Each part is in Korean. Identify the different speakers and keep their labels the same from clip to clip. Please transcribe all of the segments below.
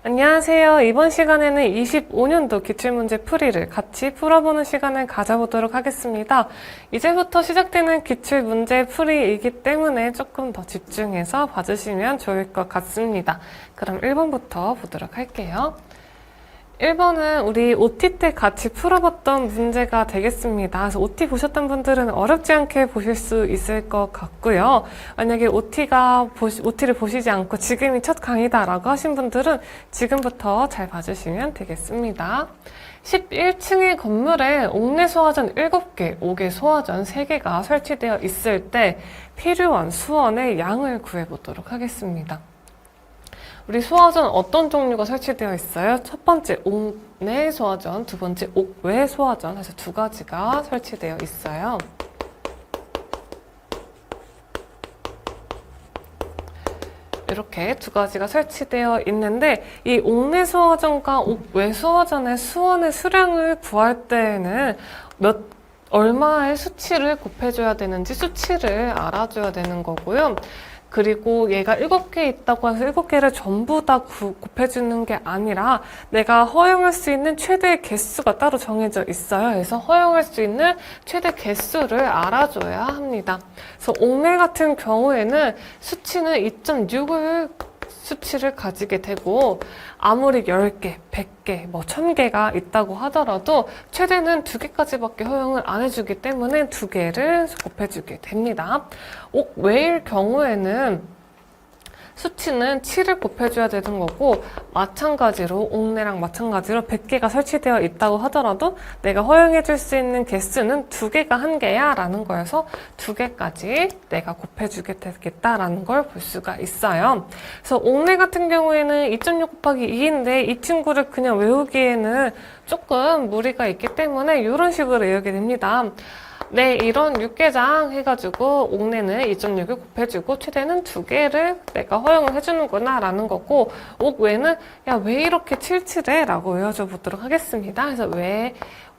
Speaker 1: 안녕하세요. 이번 시간에는 25년도 기출문제 풀이를 같이 풀어보는 시간을 가져보도록 하겠습니다. 이제부터 시작되는 기출문제 풀이이기 때문에 조금 더 집중해서 봐주시면 좋을 것 같습니다. 그럼 1번부터 보도록 할게요. 1번은 우리 OT 때 같이 풀어봤던 문제가 되겠습니다. 그래서 OT 보셨던 분들은 어렵지 않게 보실 수 있을 것 같고요. 만약에 OT를 보시지 않고 지금이 첫 강의다라고 하신 분들은 지금부터 잘 봐주시면 되겠습니다. 11층의 건물에 옥내 소화전 7개, 옥외 소화전 3개가 설치되어 있을 때 필요한 수원의 양을 구해보도록 하겠습니다. 우리 소화전 어떤 종류가 설치되어 있어요? 첫 번째 옥내 소화전, 두 번째 옥외 소화전 해서 두 가지가 설치되어 있어요. 이렇게 두 가지가 설치되어 있는데 이 옥내 소화전과 옥외 소화전의 수원의 수량을 구할 때에는 얼마의 수치를 곱해줘야 되는지 수치를 알아줘야 되는 거고요. 그리고 얘가 7개 있다고 해서 7개를 전부 다 곱해주는 게 아니라 내가 허용할 수 있는 최대 개수가 따로 정해져 있어요. 그래서 허용할 수 있는 최대 개수를 알아줘야 합니다. 그래서 옥내 같은 경우에는 수치는 2.6을 수치를 가지게 되고 아무리 10개, 100개, 1000개가 있다고 하더라도 최대는 2개까지밖에 허용을 안 해주기 때문에 2개를 곱해주게 됩니다. 옥외일 경우에는 수치는 7을 곱해줘야 되는 거고 마찬가지로 옥내랑 마찬가지로 100개가 설치되어 있다고 하더라도 내가 허용해줄 수 있는 개수는 2개가 한개야 라는 거여서 2개까지 내가 곱해주게 되겠다라는 걸 볼 수가 있어요. 그래서 옥내 같은 경우에는 2.6 곱하기 2인데 이 친구를 그냥 외우기에는 조금 무리가 있기 때문에 이런 식으로 외우게 됩니다. 네, 이런 육개장 해가지고 옥내는 2.6을 곱해주고 최대는 2개를 내가 허용을 해주는구나 라는 거고 옥외는 야, 왜 이렇게 칠칠해? 라고 외워줘 보도록 하겠습니다. 그래서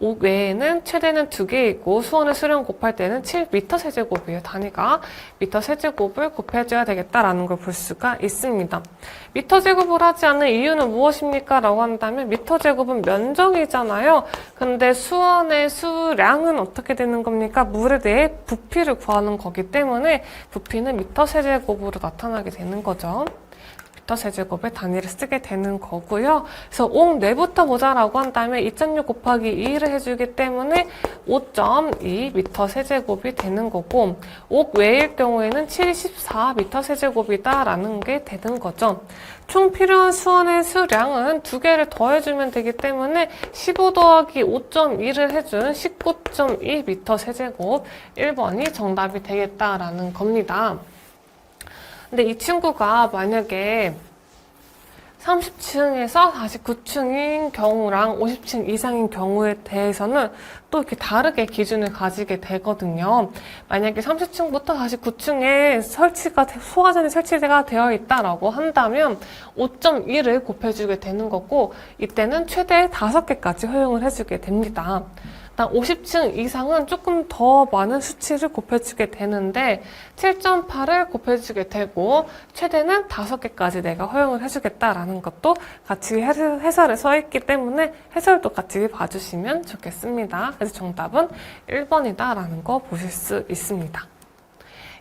Speaker 1: 옥외에는 최대는 2개이고 수원의 수량 곱할 때는 7m 세제곱이에요. 단위가 미터 세제곱을 곱해줘야 되겠다라는 걸 볼 수가 있습니다. 미터 제곱을 하지 않는 이유는 무엇입니까? 라고 한다면 미터 제곱은 면적이잖아요. 근데 수원의 수량은 어떻게 되는 겁니까? 물에 대해 부피를 구하는 거기 때문에 부피는 미터 세제곱으로 나타나게 되는 거죠. 미터 세제곱의 단위를 쓰게 되는 거고요. 그래서 옥내부터 보자라고 한다면 2.6 곱하기 2를 해주기 때문에 5.2 미터 세제곱이 되는 거고 옥외일 경우에는 74미터 세제곱이다 라는 게 되는 거죠. 총 필요한 수원의 수량은 2개를 더해주면 되기 때문에 15 더하기 5.2를 해준 19.2 미터 세제곱 1번이 정답이 되겠다라는 겁니다. 근데 이 친구가 만약에 30층에서 49층인 경우랑 50층 이상인 경우에 대해서는 또 이렇게 다르게 기준을 가지게 되거든요. 만약에 30층부터 49층에 소화전이 설치가 되어 있다라고 한다면 5.1을 곱해주게 되는 거고 이때는 최대 5개까지 허용을 해주게 됩니다. 50층 이상은 조금 더 많은 수치를 곱해주게 되는데 7.8을 곱해주게 되고 최대는 5개까지 내가 허용을 해주겠다라는 것도 같이 해설에 써 있기 때문에 해설도 같이 봐주시면 좋겠습니다. 그래서 정답은 1번이다라는 거 보실 수 있습니다.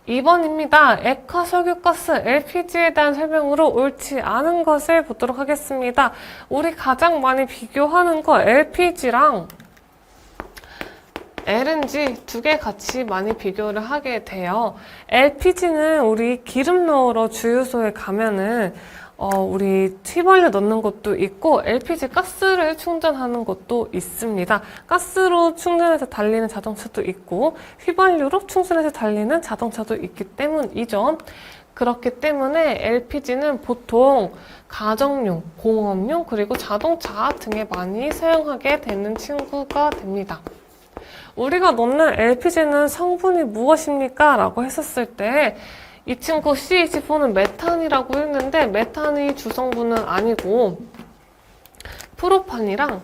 Speaker 1: 2번입니다. 액화 석유가스 LPG에 대한 설명으로 옳지 않은 것을 보도록 하겠습니다. 우리 가장 많이 비교하는 거 LPG랑 LNG 2개 같이 많이 비교를 하게 돼요. LPG는 우리 기름 넣으러 주유소에 가면은 우리 휘발유 넣는 것도 있고 LPG 가스를 충전하는 것도 있습니다. 가스로 충전해서 달리는 자동차도 있고 휘발유로 충전해서 달리는 자동차도 있기 때문이죠. 그렇기 때문에 LPG는 보통 가정용, 공업용, 그리고 자동차 등에 많이 사용하게 되는 친구가 됩니다. 우리가 넣는 LPG는 성분이 무엇입니까? 라고 했었을 때 이 친구 CH4는 메탄이라고 했는데 메탄이 주성분은 아니고 프로판이랑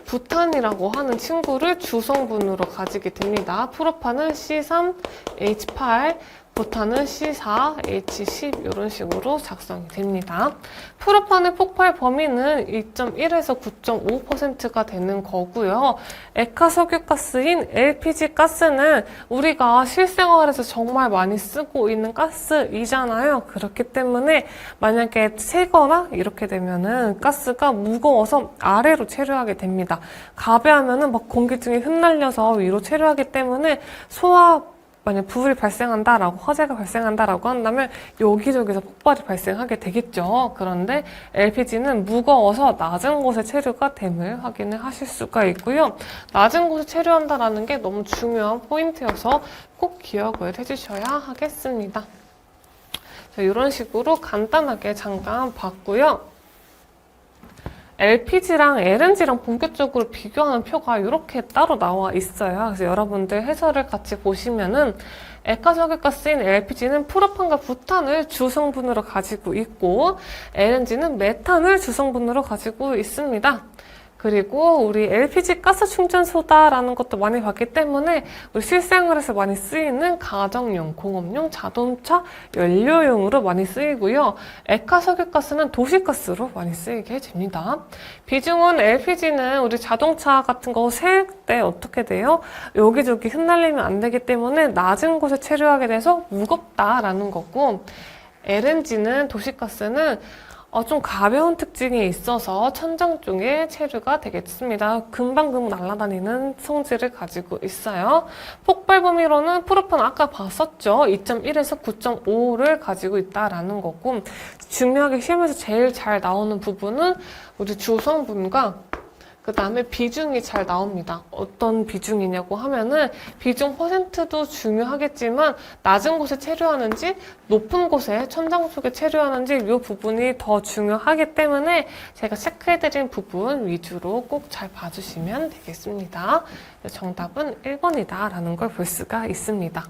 Speaker 1: 부탄이라고 하는 친구를 주성분으로 가지게 됩니다. 프로판은 C3H8, 부탄은 C4, H10 이런 식으로 작성이 됩니다. 프로판의 폭발 범위는 2.1에서 9.5%가 되는 거고요. 액화석유가스인 LPG 가스는 우리가 실생활에서 정말 많이 쓰고 있는 가스이잖아요. 그렇기 때문에 만약에 새거나 이렇게 되면은 가스가 무거워서 아래로 체류하게 됩니다. 가베하면은 막 공기중에 흩날려서 위로 체류하기 때문에 만약 불이 발생한다라고, 화재가 발생한다라고 한다면 여기저기서 폭발이 발생하게 되겠죠. 그런데 LPG는 무거워서 낮은 곳에 체류가 됨을 확인을 하실 수가 있고요. 낮은 곳에 체류한다라는 게 너무 중요한 포인트여서 꼭 기억을 해주셔야 하겠습니다. 자, 이런 식으로 간단하게 잠깐 봤고요. LPG랑 LNG랑 본격적으로 비교하는 표가 이렇게 따로 나와 있어요. 그래서 여러분들 해설을 같이 보시면은 액화석유가스인 LPG는 프로판과 부탄을 주성분으로 가지고 있고 LNG는 메탄을 주성분으로 가지고 있습니다. 그리고 우리 LPG 가스 충전소다라는 것도 많이 봤기 때문에 우리 실생활에서 많이 쓰이는 가정용, 공업용, 자동차 연료용으로 많이 쓰이고요. 액화석유가스는 도시가스로 많이 쓰이게 됩니다. 비중은 LPG는 우리 자동차 같은 거 세울 때 어떻게 돼요? 여기저기 흩날리면 안 되기 때문에 낮은 곳에 체류하게 돼서 무겁다라는 거고, LNG는 도시가스는 좀 가벼운 특징이 있어서 천장 쪽에 체류가 되겠습니다. 금방금 날아다니는 성질을 가지고 있어요. 폭발 범위로는 프로판 아까 봤었죠. 2.1에서 9.5를 가지고 있다라는 거고, 중요하게 시험에서 제일 잘 나오는 부분은 우리 주성분과 그 다음에 비중이 잘 나옵니다. 어떤 비중이냐고 하면은 비중 퍼센트도 중요하겠지만 낮은 곳에 체류하는지 높은 곳에 천장 속에 체류하는지 이 부분이 더 중요하기 때문에 제가 체크해드린 부분 위주로 꼭 잘 봐주시면 되겠습니다. 정답은 1번이다 라는 걸 볼 수가 있습니다.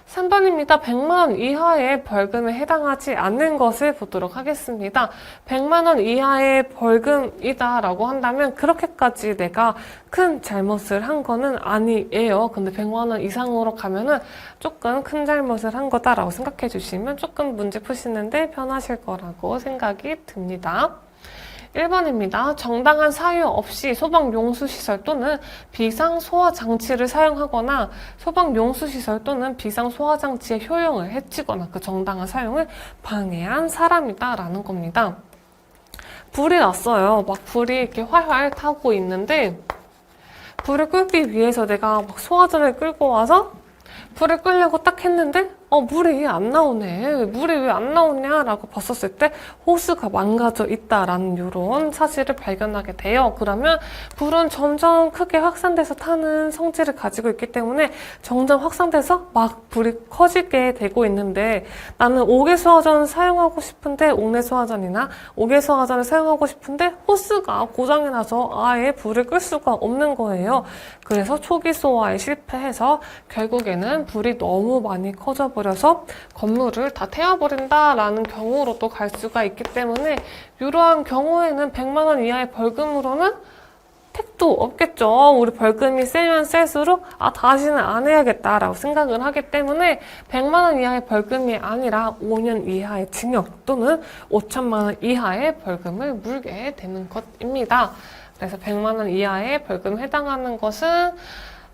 Speaker 1: 3번입니다. 100만원 이하의 벌금에 해당하지 않는 것을 보도록 하겠습니다. 100만원 이하의 벌금이다 라고 한다면 그렇게까지 내가 큰 잘못을 한 거는 아니에요. 근데 100만원 이상으로 가면은 조금 큰 잘못을 한 거다라고 생각해 주시면 조금 문제 푸시는데 편하실 거라고 생각이 듭니다. 1번입니다. 정당한 사유 없이 소방용수시설 또는 비상소화장치를 사용하거나 소방용수시설 또는 비상소화장치의 효용을 해치거나 그 정당한 사용을 방해한 사람이다 라는 겁니다. 불이 났어요. 막 불이 이렇게 활활 타고 있는데 불을 끄기 위해서 내가 막 소화전을 끌고 와서 불을 끄려고 딱 했는데 물이 안 나오네. 물이 왜 안 나오냐라고 봤었을 때 호스가 망가져 있다라는 이런 사실을 발견하게 돼요. 그러면 불은 점점 크게 확산돼서 타는 성질을 가지고 있기 때문에 점점 확산돼서 막 불이 커지게 되고 있는데 나는 옥외소화전을 사용하고 싶은데 옥내소화전이나 옥외소화전을 사용하고 싶은데 호스가 고장이 나서 아예 불을 끌 수가 없는 거예요. 그래서 초기 소화에 실패해서 결국에는 불이 너무 많이 커져버려서 건물을 다 태워버린다라는 경우로도 갈 수가 있기 때문에 이러한 경우에는 100만 원 이하의 벌금으로는 택도 없겠죠. 우리 벌금이 세면 셀수록 다시는 안 해야겠다라고 생각을 하기 때문에 100만 원 이하의 벌금이 아니라 5년 이하의 징역 또는 5천만 원 이하의 벌금을 물게 되는 것입니다. 그래서 100만 원 이하의 벌금에 해당하는 것은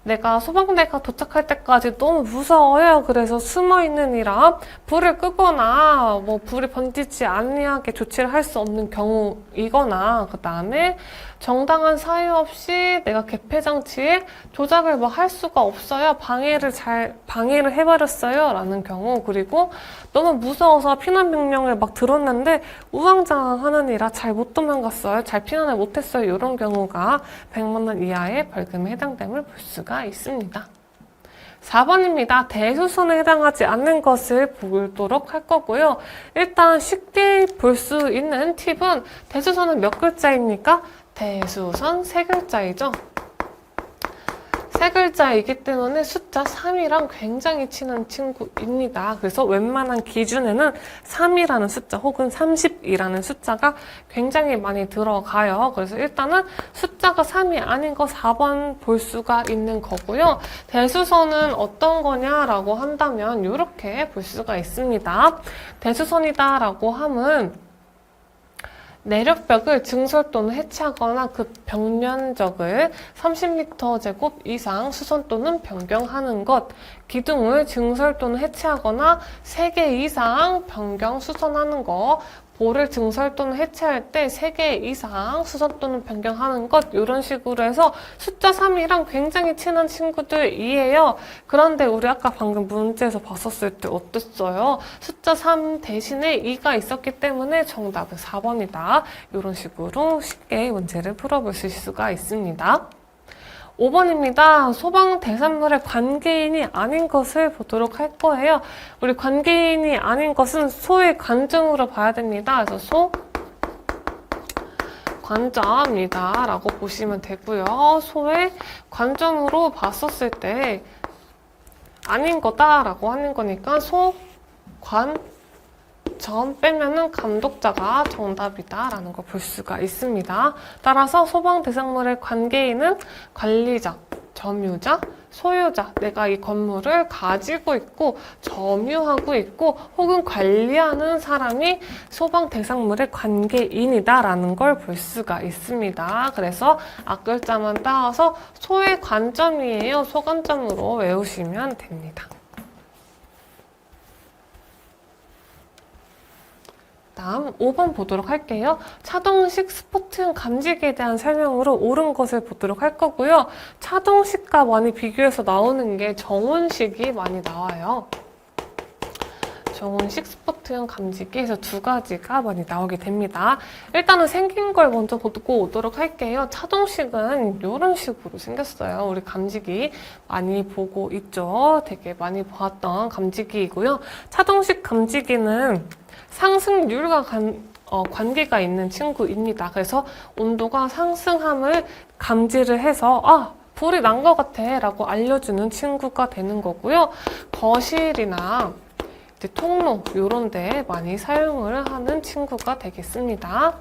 Speaker 1: 내가 소방대가 도착할 때까지 너무 무서워요. 그래서 숨어있느니라 불을 끄거나 불이 번지지 않게 조치를 할 수 없는 경우이거나 그 다음에 정당한 사유 없이 내가 개폐장치에 조작을 할 수가 없어요. 방해를 해버렸어요. 라는 경우. 그리고 너무 무서워서 피난명령을 들었는데 우왕좌왕하느니라 잘 못 도망갔어요. 잘 피난을 못했어요. 이런 경우가 100만 원 이하의 벌금에 해당됨을 볼 수가 있습니다. 4번입니다. 대수선에 해당하지 않는 것을 보도록 할 거고요. 일단 쉽게 볼 수 있는 팁은 대수선은 몇 글자입니까? 대수선 3글자이죠. 3글자이기 때문에 숫자 3이랑 굉장히 친한 친구입니다. 그래서 웬만한 기준에는 3이라는 숫자 혹은 30이라는 숫자가 굉장히 많이 들어가요. 그래서 일단은 숫자 숫자가 3이 아닌 거 4번 볼 수가 있는 거고요. 대수선은 어떤 거냐라고 한다면 이렇게 볼 수가 있습니다. 대수선이다라고 함은 내력벽을 증설 또는 해체하거나 그 벽면적을 30m² 이상 수선 또는 변경하는 것, 기둥을 증설 또는 해체하거나 3개 이상 변경 수선하는 것, 볼을 증설 또는 해체할 때 3개 이상 수선 또는 변경하는 것, 이런 식으로 해서 숫자 3이랑 굉장히 친한 친구들이에요. 그런데 우리 아까 방금 문제에서 봤었을 때 어땠어요? 숫자 3 대신에 2가 있었기 때문에 정답은 4번이다. 이런 식으로 쉽게 문제를 풀어보실 수가 있습니다. 5번입니다. 소방 대산물의 관계인이 아닌 것을 보도록 할 거예요. 우리 관계인이 아닌 것은 소의 관점으로 봐야 됩니다. 그래서 소 관점이다 라고 보시면 되고요. 소의 관점으로 봤었을 때 아닌 거다 라고 하는 거니까 소 점 빼면은 감독자가 정답이다 라는 걸 볼 수가 있습니다. 따라서 소방 대상물의 관계인은 관리자, 점유자, 소유자, 내가 이 건물을 가지고 있고 점유하고 있고 혹은 관리하는 사람이 소방 대상물의 관계인이다 라는 걸 볼 수가 있습니다. 그래서 앞글자만 따와서 소의 관점이에요. 소관점으로 외우시면 됩니다. 다음 5번 보도록 할게요. 차동식 스포츠용 감지기에 대한 설명으로 옳은 것을 보도록 할 거고요. 차동식과 많이 비교해서 나오는 게 정원식이 많이 나와요. 정원식 스포츠용 감지기에서 2가지가 많이 나오게 됩니다. 일단은 생긴 걸 먼저 보고 오도록 할게요. 차동식은 이런 식으로 생겼어요. 우리 감지기 많이 보고 있죠. 되게 많이 보았던 감지기이고요. 차동식 감지기는 상승률과 관계가 있는 친구입니다. 그래서 온도가 상승함을 감지를 해서 불이 난 것 같아 라고 알려주는 친구가 되는 거고요. 거실이나 이제 통로 이런 데 많이 사용을 하는 친구가 되겠습니다.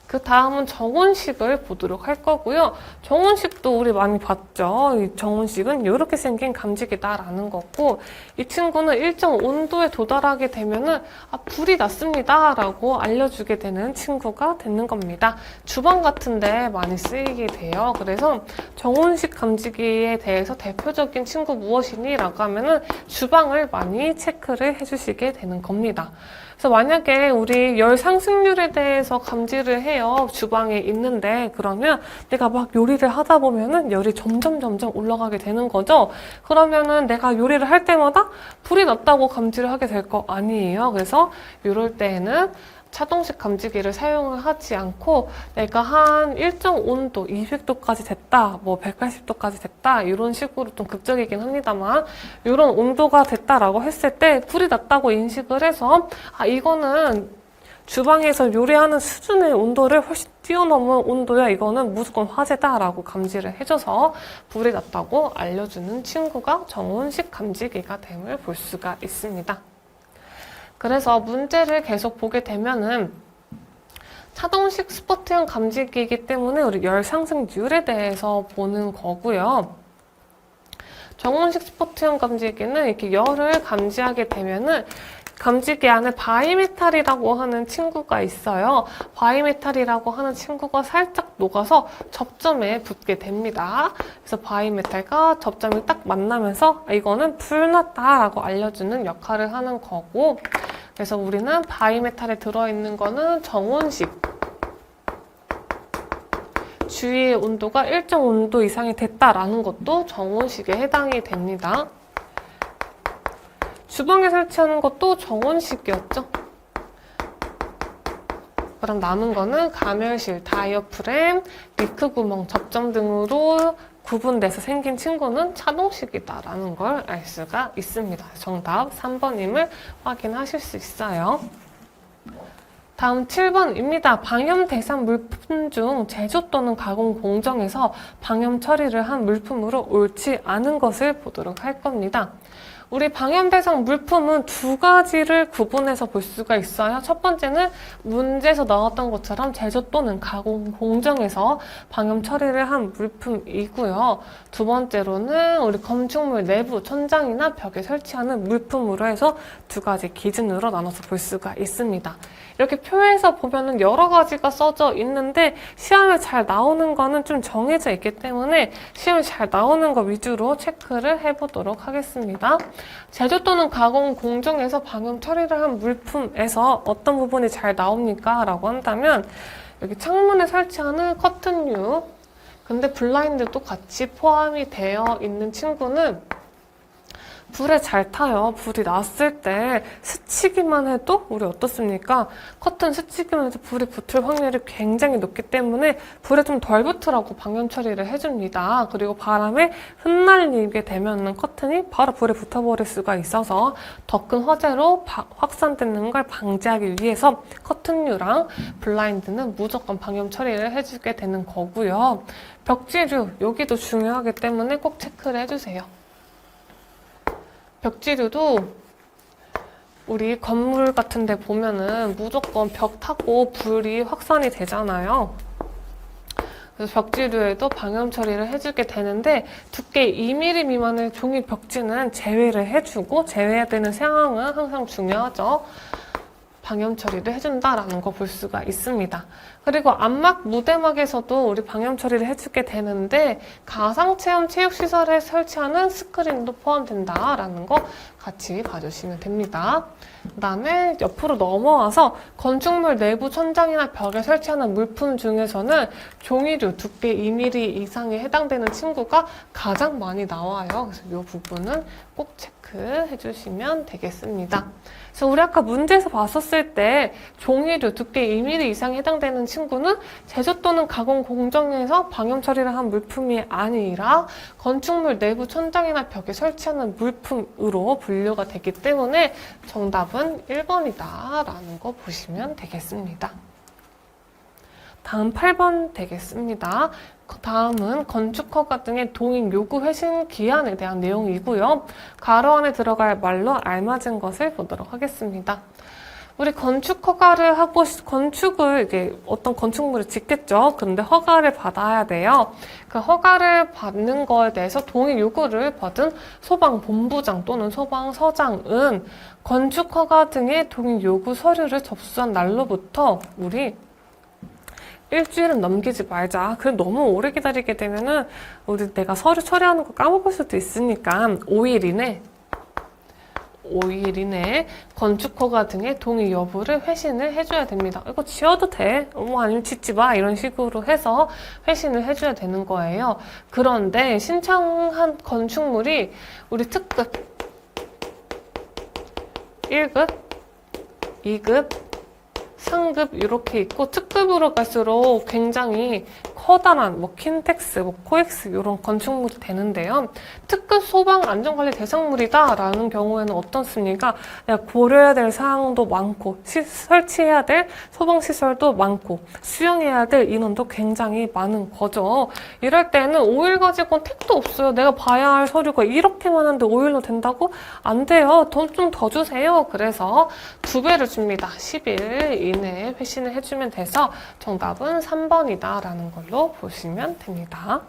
Speaker 1: 그 다음은 정원식을 보도록 할 거고요. 정원식도 우리 많이 봤죠. 이 정원식은 이렇게 생긴 감지기다라는 거고, 이 친구는 일정 온도에 도달하게 되면은 불이 났습니다 라고 알려주게 되는 친구가 되는 겁니다. 주방 같은 데 많이 쓰이게 돼요. 그래서 정원식 감지기에 대해서 대표적인 친구 무엇이니? 라고 하면은 주방을 많이 체크를 해주시게 되는 겁니다. 그래서 만약에 우리 열 상승률에 대해서 감지를 해요. 주방에 있는데 그러면 내가 막 요리를 하다 보면은 열이 점점 올라가게 되는 거죠. 그러면은 내가 요리를 할 때마다 불이 났다고 감지를 하게 될 거 아니에요. 그래서 이럴 때에는 차동식 감지기를 사용을 하지 않고 내가 한 일정 온도 200도까지 됐다, 뭐 180도까지 됐다 이런 식으로 좀 극적이긴 합니다만 이런 온도가 됐다라고 했을 때 불이 났다고 인식을 해서 이거는 주방에서 요리하는 수준의 온도를 훨씬 뛰어넘은 온도야, 이거는 무조건 화재다라고 감지를 해줘서 불이 났다고 알려주는 친구가 정원식 감지기가 됨을 볼 수가 있습니다. 그래서 문제를 계속 보게 되면은 차동식 스포트용 감지기이기 때문에 우리 열 상승률에 대해서 보는 거고요. 정원식 스포트용 감지기는 이렇게 열을 감지하게 되면은 감지기 안에 바이메탈이라고 하는 친구가 있어요. 바이메탈이라고 하는 친구가 살짝 녹아서 접점에 붙게 됩니다. 그래서 바이메탈과 접점이 딱 만나면서 이거는 불났다라고 알려주는 역할을 하는 거고, 그래서 우리는 바이메탈에 들어있는 거는 정원식, 주위의 온도가 일정 온도 이상이 됐다라는 것도 정원식에 해당이 됩니다. 주방에 설치하는 것도 정원식이었죠. 그럼 남은 거는 가멸실, 다이어프램, 리크 구멍, 접점 등으로 구분돼서 생긴 친구는 차동식이다라는 걸 알 수가 있습니다. 정답 3번임을 확인하실 수 있어요. 다음 7번입니다. 방염 대상 물품 중 제조 또는 가공 공정에서 방염 처리를 한 물품으로 옳지 않은 것을 보도록 할 겁니다. 우리 방염 대상 물품은 두 가지를 구분해서 볼 수가 있어요. 첫 번째는 문제에서 나왔던 것처럼 제조 또는 가공 공정에서 방염 처리를 한 물품이고요. 두 번째로는 우리 건축물 내부 천장이나 벽에 설치하는 물품으로 해서 두 가지 기준으로 나눠서 볼 수가 있습니다. 이렇게 표에서 보면은 여러 가지가 써져 있는데 시험에 잘 나오는 거는 좀 정해져 있기 때문에 시험에 잘 나오는 거 위주로 체크를 해보도록 하겠습니다. 제조 또는 가공 공정에서 방염 처리를 한 물품에서 어떤 부분이 잘 나옵니까? 라고 한다면 여기 창문에 설치하는 커튼류, 근데 블라인드도 같이 포함이 되어 있는 친구는 불에 잘 타요. 불이 났을 때 스치기만 해도 우리 어떻습니까? 커튼 스치기만 해도 불이 붙을 확률이 굉장히 높기 때문에 불에 좀 덜 붙으라고 방염 처리를 해줍니다. 그리고 바람에 흩날리게 되면 커튼이 바로 불에 붙어버릴 수가 있어서 더 큰 화재로 확산되는 걸 방지하기 위해서 커튼류랑 블라인드는 무조건 방염 처리를 해주게 되는 거고요. 벽지류, 여기도 중요하기 때문에 꼭 체크를 해주세요. 벽지류도 우리 건물 같은 데 보면은 무조건 벽 타고 불이 확산이 되잖아요. 그래서 벽지류에도 방염 처리를 해주게 되는데 두께 2mm 미만의 종이 벽지는 제외를 해주고 제외해야 되는 상황은 항상 중요하죠. 방염 처리를 해준다라는 거 볼 수가 있습니다. 그리고 안막, 무대막에서도 우리 방염 처리를 해주게 되는데 가상체험 체육시설에 설치하는 스크린도 포함된다라는 거 같이 봐주시면 됩니다. 그 다음에 옆으로 넘어와서 건축물 내부 천장이나 벽에 설치하는 물품 중에서는 종이류 두께 2mm 이상에 해당되는 친구가 가장 많이 나와요. 그래서 이 부분은 꼭 체크해 주시면 되겠습니다. 그래서 우리 아까 문제에서 봤었을 때 종이류 두께 2mm 이상에 해당되는 친구는 제조 또는 가공 공정에서 방염 처리를 한 물품이 아니라 건축물 내부 천장이나 벽에 설치하는 물품으로 분류가 되기 때문에 정답은 1번이다 라는 거 보시면 되겠습니다. 다음 8번 되겠습니다. 다음은 건축허가 등의 동의 요구 회신 기한에 대한 내용이고요. 가로 안에 들어갈 말로 알맞은 것을 보도록 하겠습니다. 우리 건축 허가를 하고 건축을 이제 어떤 건축물을 짓겠죠. 그런데 허가를 받아야 돼요. 그 허가를 받는 거에 대해서 동의 요구를 받은 소방본부장 또는 소방서장은 건축 허가 등의 동의 요구 서류를 접수한 날로부터 우리 일주일은 넘기지 말자. 그래 너무 오래 기다리게 되면은 우리 내가 서류 처리하는 거 까먹을 수도 있으니까 5일 이내에 건축허가 등의 동의 여부를 회신을 해줘야 됩니다. 이거 지어도 돼. 아니면 짓지 마. 이런 식으로 해서 회신을 해줘야 되는 거예요. 그런데 신청한 건축물이 우리 특급 1급, 2급, 상급 이렇게 있고 특급으로 갈수록 굉장히 커다란 킨텍스, 코엑스 이런 건축물이 되는데요. 특급 소방 안전관리 대상물이다라는 경우에는 어떻습니까? 내가 고려해야 될 사항도 많고 설치해야 될 소방시설도 많고 수용해야 될 인원도 굉장히 많은 거죠. 이럴 때는 5일 가지고는 택도 없어요. 내가 봐야 할 서류가 이렇게 많은데 5일로 된다고? 안 돼요. 돈 좀 더 주세요. 그래서 2배를 줍니다. 10일 이내에 회신을 해주면 돼서 정답은 3번이다 라는 걸로 보시면 됩니다.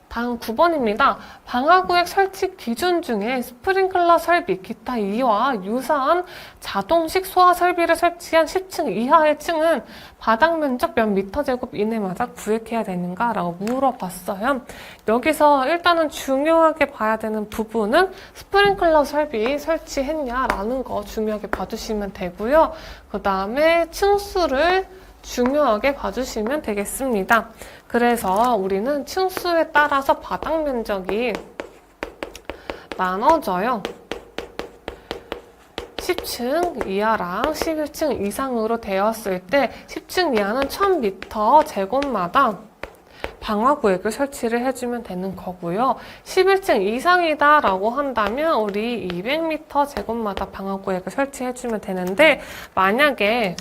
Speaker 1: 다음 9번입니다. 방화구역 설치 기준 중에 스프링클러 설비, 기타 이와 유사한 자동식 소화 설비를 설치한 10층 이하의 층은 바닥 면적 몇 미터 제곱 이내마다 구획해야 되는가? 라고 물어봤어요. 여기서 일단은 중요하게 봐야 되는 부분은 스프링클러 설비 설치했냐라는 거 중요하게 봐주시면 되고요. 그 다음에 층수를 중요하게 봐주시면 되겠습니다. 그래서 우리는 층수에 따라서 바닥 면적이 나눠져요. 10층 이하랑 11층 이상으로 되었을 때 10층 이하는 1000m 제곱마다 방화구획을 설치를 해주면 되는 거고요. 11층 이상이다 라고 한다면 우리 200m 제곱마다 방화구획을 설치해주면 되는데 만약에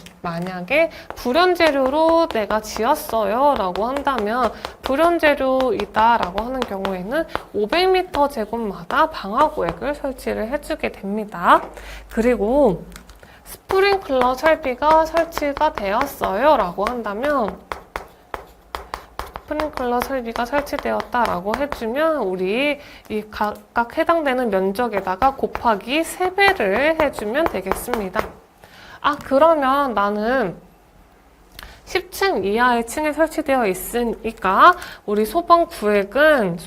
Speaker 1: 불연재료로 내가 지었어요 라고 한다면 불연재료이다 라고 하는 경우에는 500m 제곱마다 방화구획을 설치를 해주게 됩니다. 그리고 스프링클러 설비가 설치가 되었어요 라고 한다면 스프링클러 설비가 설치되었다라고 해주면 우리 이 각각 해당되는 면적에다가 곱하기 3배를 해주면 되겠습니다. 그러면 나는 10층 이하의 층에 설치되어 있으니까 우리 소방 구획은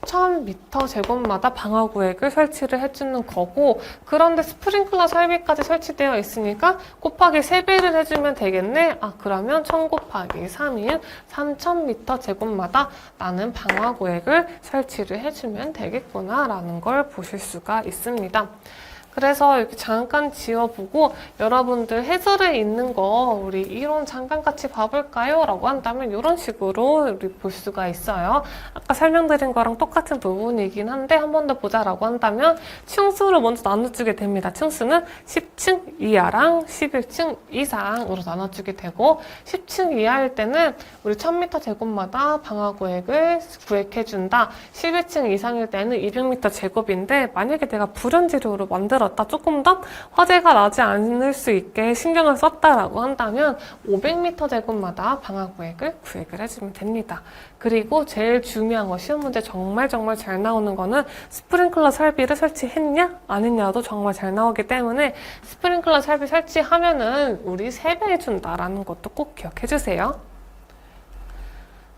Speaker 1: 1000m 제곱마다 방화구획을 설치를 해주는 거고, 그런데 스프링클러 설비까지 설치되어 있으니까 곱하기 3배를 해주면 되겠네? 그러면 1000 곱하기 3인 3000m 제곱마다 나는 방화구획을 설치를 해주면 되겠구나 라는 걸 보실 수가 있습니다. 그래서 이렇게 잠깐 지워보고 여러분들 해설에 있는 거 우리 이론 잠깐 같이 봐볼까요? 라고 한다면 이런 식으로 우리 볼 수가 있어요. 아까 설명드린 거랑 똑같은 부분이긴 한데 한 번 더 보자라고 한다면 층수로 먼저 나눠주게 됩니다. 층수는 10층 이하랑 11층 이상으로 나눠주게 되고 10층 이하일 때는 우리 1000m 제곱마다 방화구획을 구획해준다. 11층 이상일 때는 200m 제곱인데 만약에 내가 불연재료로 만들었다. 조금 더 화재가 나지 않을 수 있게 신경을 썼다라고 한다면 500m 제곱마다 방화구획을 구획을 해주면 됩니다. 그리고 제일 중요한 거 시험 문제 정말 잘 나오는 거는 스프링클러 설비를 설치했냐 안 했냐도 정말 잘 나오기 때문에 스프링클러 설비 설치하면은 우리 3배 해준다라는 것도 꼭 기억해 주세요.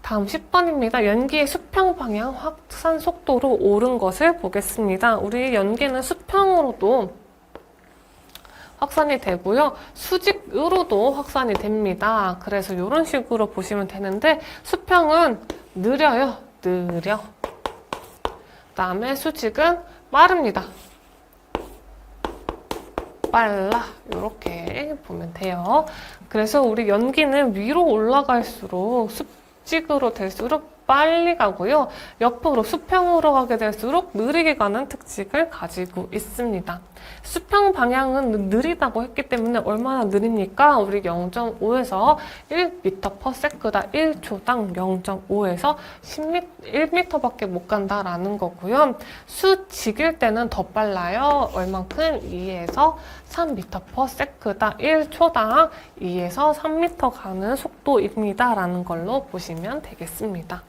Speaker 1: 다음 10번입니다. 연기의 수평 방향 확산 속도로 오른 것을 보겠습니다. 우리 연기는 수평으로도 확산이 되고요. 수직으로도 확산이 됩니다. 그래서 이런 식으로 보시면 되는데 수평은 느려요. 느려. 그다음에 수직은 빠릅니다. 빨라. 이렇게 보면 돼요. 그래서 우리 연기는 위로 올라갈수록 수직으로 될수록 빨리 가고요. 옆으로 수평으로 가게 될수록 느리게 가는 특징을 가지고 있습니다. 수평 방향은 느리다고 했기 때문에 얼마나 느립니까? 우리 0.5에서 1m/s다. 1초당 0.5에서 1m밖에 못 간다라는 거고요. 수직일 때는 더 빨라요. 얼만큼? 2에서 3m/s다. 1초당 2에서 3m 가는 속도입니다. 라는 걸로 보시면 되겠습니다.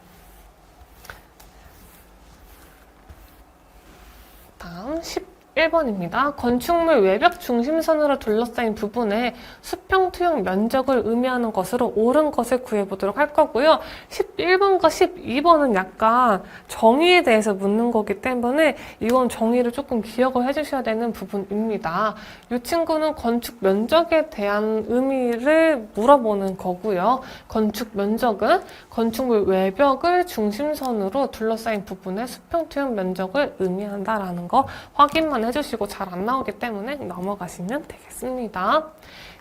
Speaker 1: 다음 11번입니다. 건축물 외벽 중심선으로 둘러싸인 부분에 수평 투영 면적을 의미하는 것으로 옳은 것을 구해보도록 할 거고요. 11번과 12번은 약간 정의에 대해서 묻는 거기 때문에 이건 정의를 조금 기억을 해주셔야 되는 부분입니다. 이 친구는 건축 면적에 대한 의미를 물어보는 거고요. 건축 면적은 건축물 외벽을 중심선으로 둘러싸인 부분의 수평 투영 면적을 의미한다라는 거 확인만 해주시고 잘 안 나오기 때문에 넘어가시면 되겠습니다.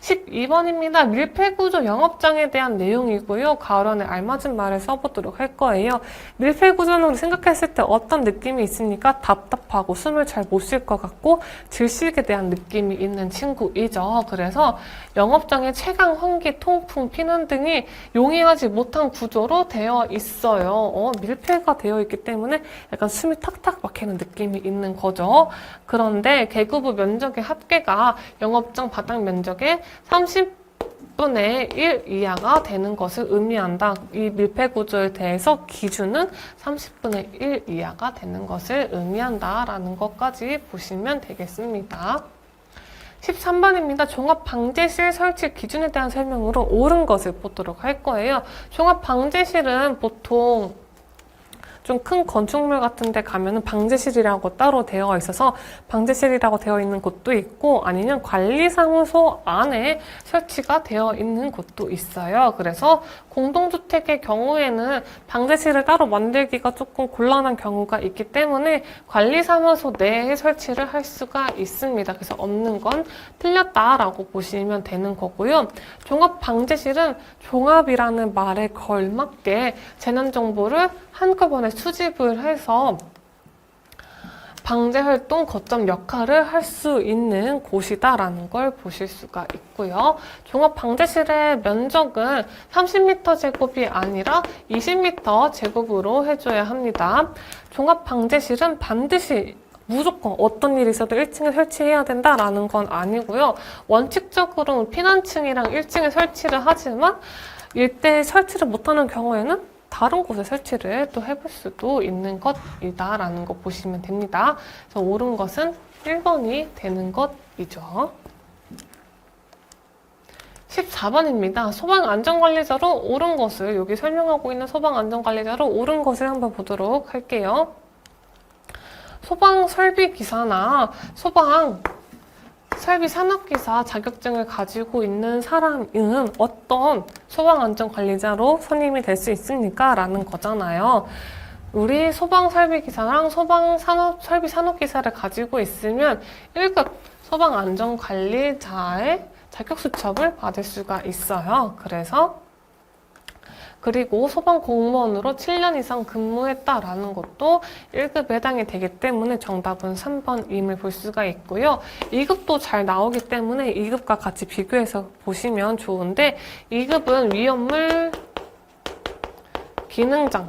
Speaker 1: 12번입니다. 밀폐구조 영업장에 대한 내용이고요. 가을원에 알맞은 말을 써보도록 할 거예요. 밀폐구조는 생각했을 때 어떤 느낌이 있습니까? 답답하고 숨을 잘 못 쉴 것 같고 질식에 대한 느낌이 있는 친구이죠. 그래서 영업장에 채광, 환기, 통풍, 피난 등이 용이하지 못한 구조로 되어 있어요. 밀폐가 되어 있기 때문에 약간 숨이 탁탁 막히는 느낌이 있는 거죠. 그런데 개구부 면적의 합계가 영업장 바닥 면적의 30분의 1 이하가 되는 것을 의미한다. 이 밀폐 구조에 대해서 기준은 30분의 1 이하가 되는 것을 의미한다라는 것까지 보시면 되겠습니다. 13번입니다. 종합방제실 설치 기준에 대한 설명으로 옳은 것을 보도록 할 거예요. 종합방제실은 보통 좀 큰 건축물 같은 데 가면은 방제실이라고 따로 되어 있어서 방제실이라고 되어 있는 곳도 있고 아니면 관리사무소 안에 설치가 되어 있는 곳도 있어요. 그래서 공동주택의 경우에는 방제실을 따로 만들기가 조금 곤란한 경우가 있기 때문에 관리사무소 내에 설치를 할 수가 있습니다. 그래서 없는 건 틀렸다라고 보시면 되는 거고요. 종합방제실은 종합이라는 말에 걸맞게 재난정보를 한꺼번에 수집을 해서 방제활동 거점 역할을 할 수 있는 곳이다라는 걸 보실 수가 있고요. 종합방제실의 면적은 30m 제곱이 아니라 20m 제곱으로 해줘야 합니다. 종합방제실은 반드시 무조건 어떤 일이 있어도 1층에 설치해야 된다라는 건 아니고요. 원칙적으로는 피난층이랑 1층에 설치를 하지만 일대 설치를 못하는 경우에는 다른 곳에 설치를 또 해볼 수도 있는 것이다라는 거 보시면 됩니다. 그래서 옳은 것은 1번이 되는 것이죠. 14번입니다. 소방안전관리자로 옳은 것을, 여기 설명하고 있는 소방안전관리자로 옳은 것을 한번 보도록 할게요. 소방설비기사나 소방설비산업기사 자격증을 가지고 있는 사람은 어떤 소방안전관리자로 선임이 될 수 있습니까? 라는 거잖아요. 우리 소방설비기사랑 소방설비산업기사를 가지고 있으면 1급 소방안전관리자의 자격수첩을 받을 수가 있어요. 그리고 소방공무원으로 7년 이상 근무했다라는 것도 1급에 해당이 되기 때문에 정답은 3번임을 볼 수가 있고요. 2급도 잘 나오기 때문에 2급과 같이 비교해서 보시면 좋은데 2급은 위험물 기능장,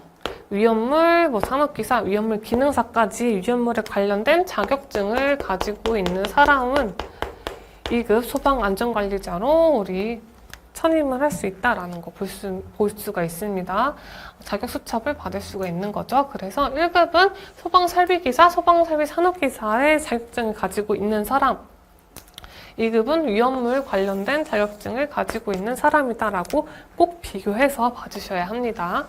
Speaker 1: 위험물 산업기사, 위험물 기능사까지 위험물에 관련된 자격증을 가지고 있는 사람은 2급 소방안전관리자로 우리 선임을 할 수 있다라는 거 볼 수가 있습니다. 자격수첩을 받을 수가 있는 거죠. 그래서 1급은 소방설비기사, 소방설비산업기사의 자격증을 가지고 있는 사람, 2급은 위험물 관련된 자격증을 가지고 있는 사람이다라고 꼭 비교해서 봐주셔야 합니다.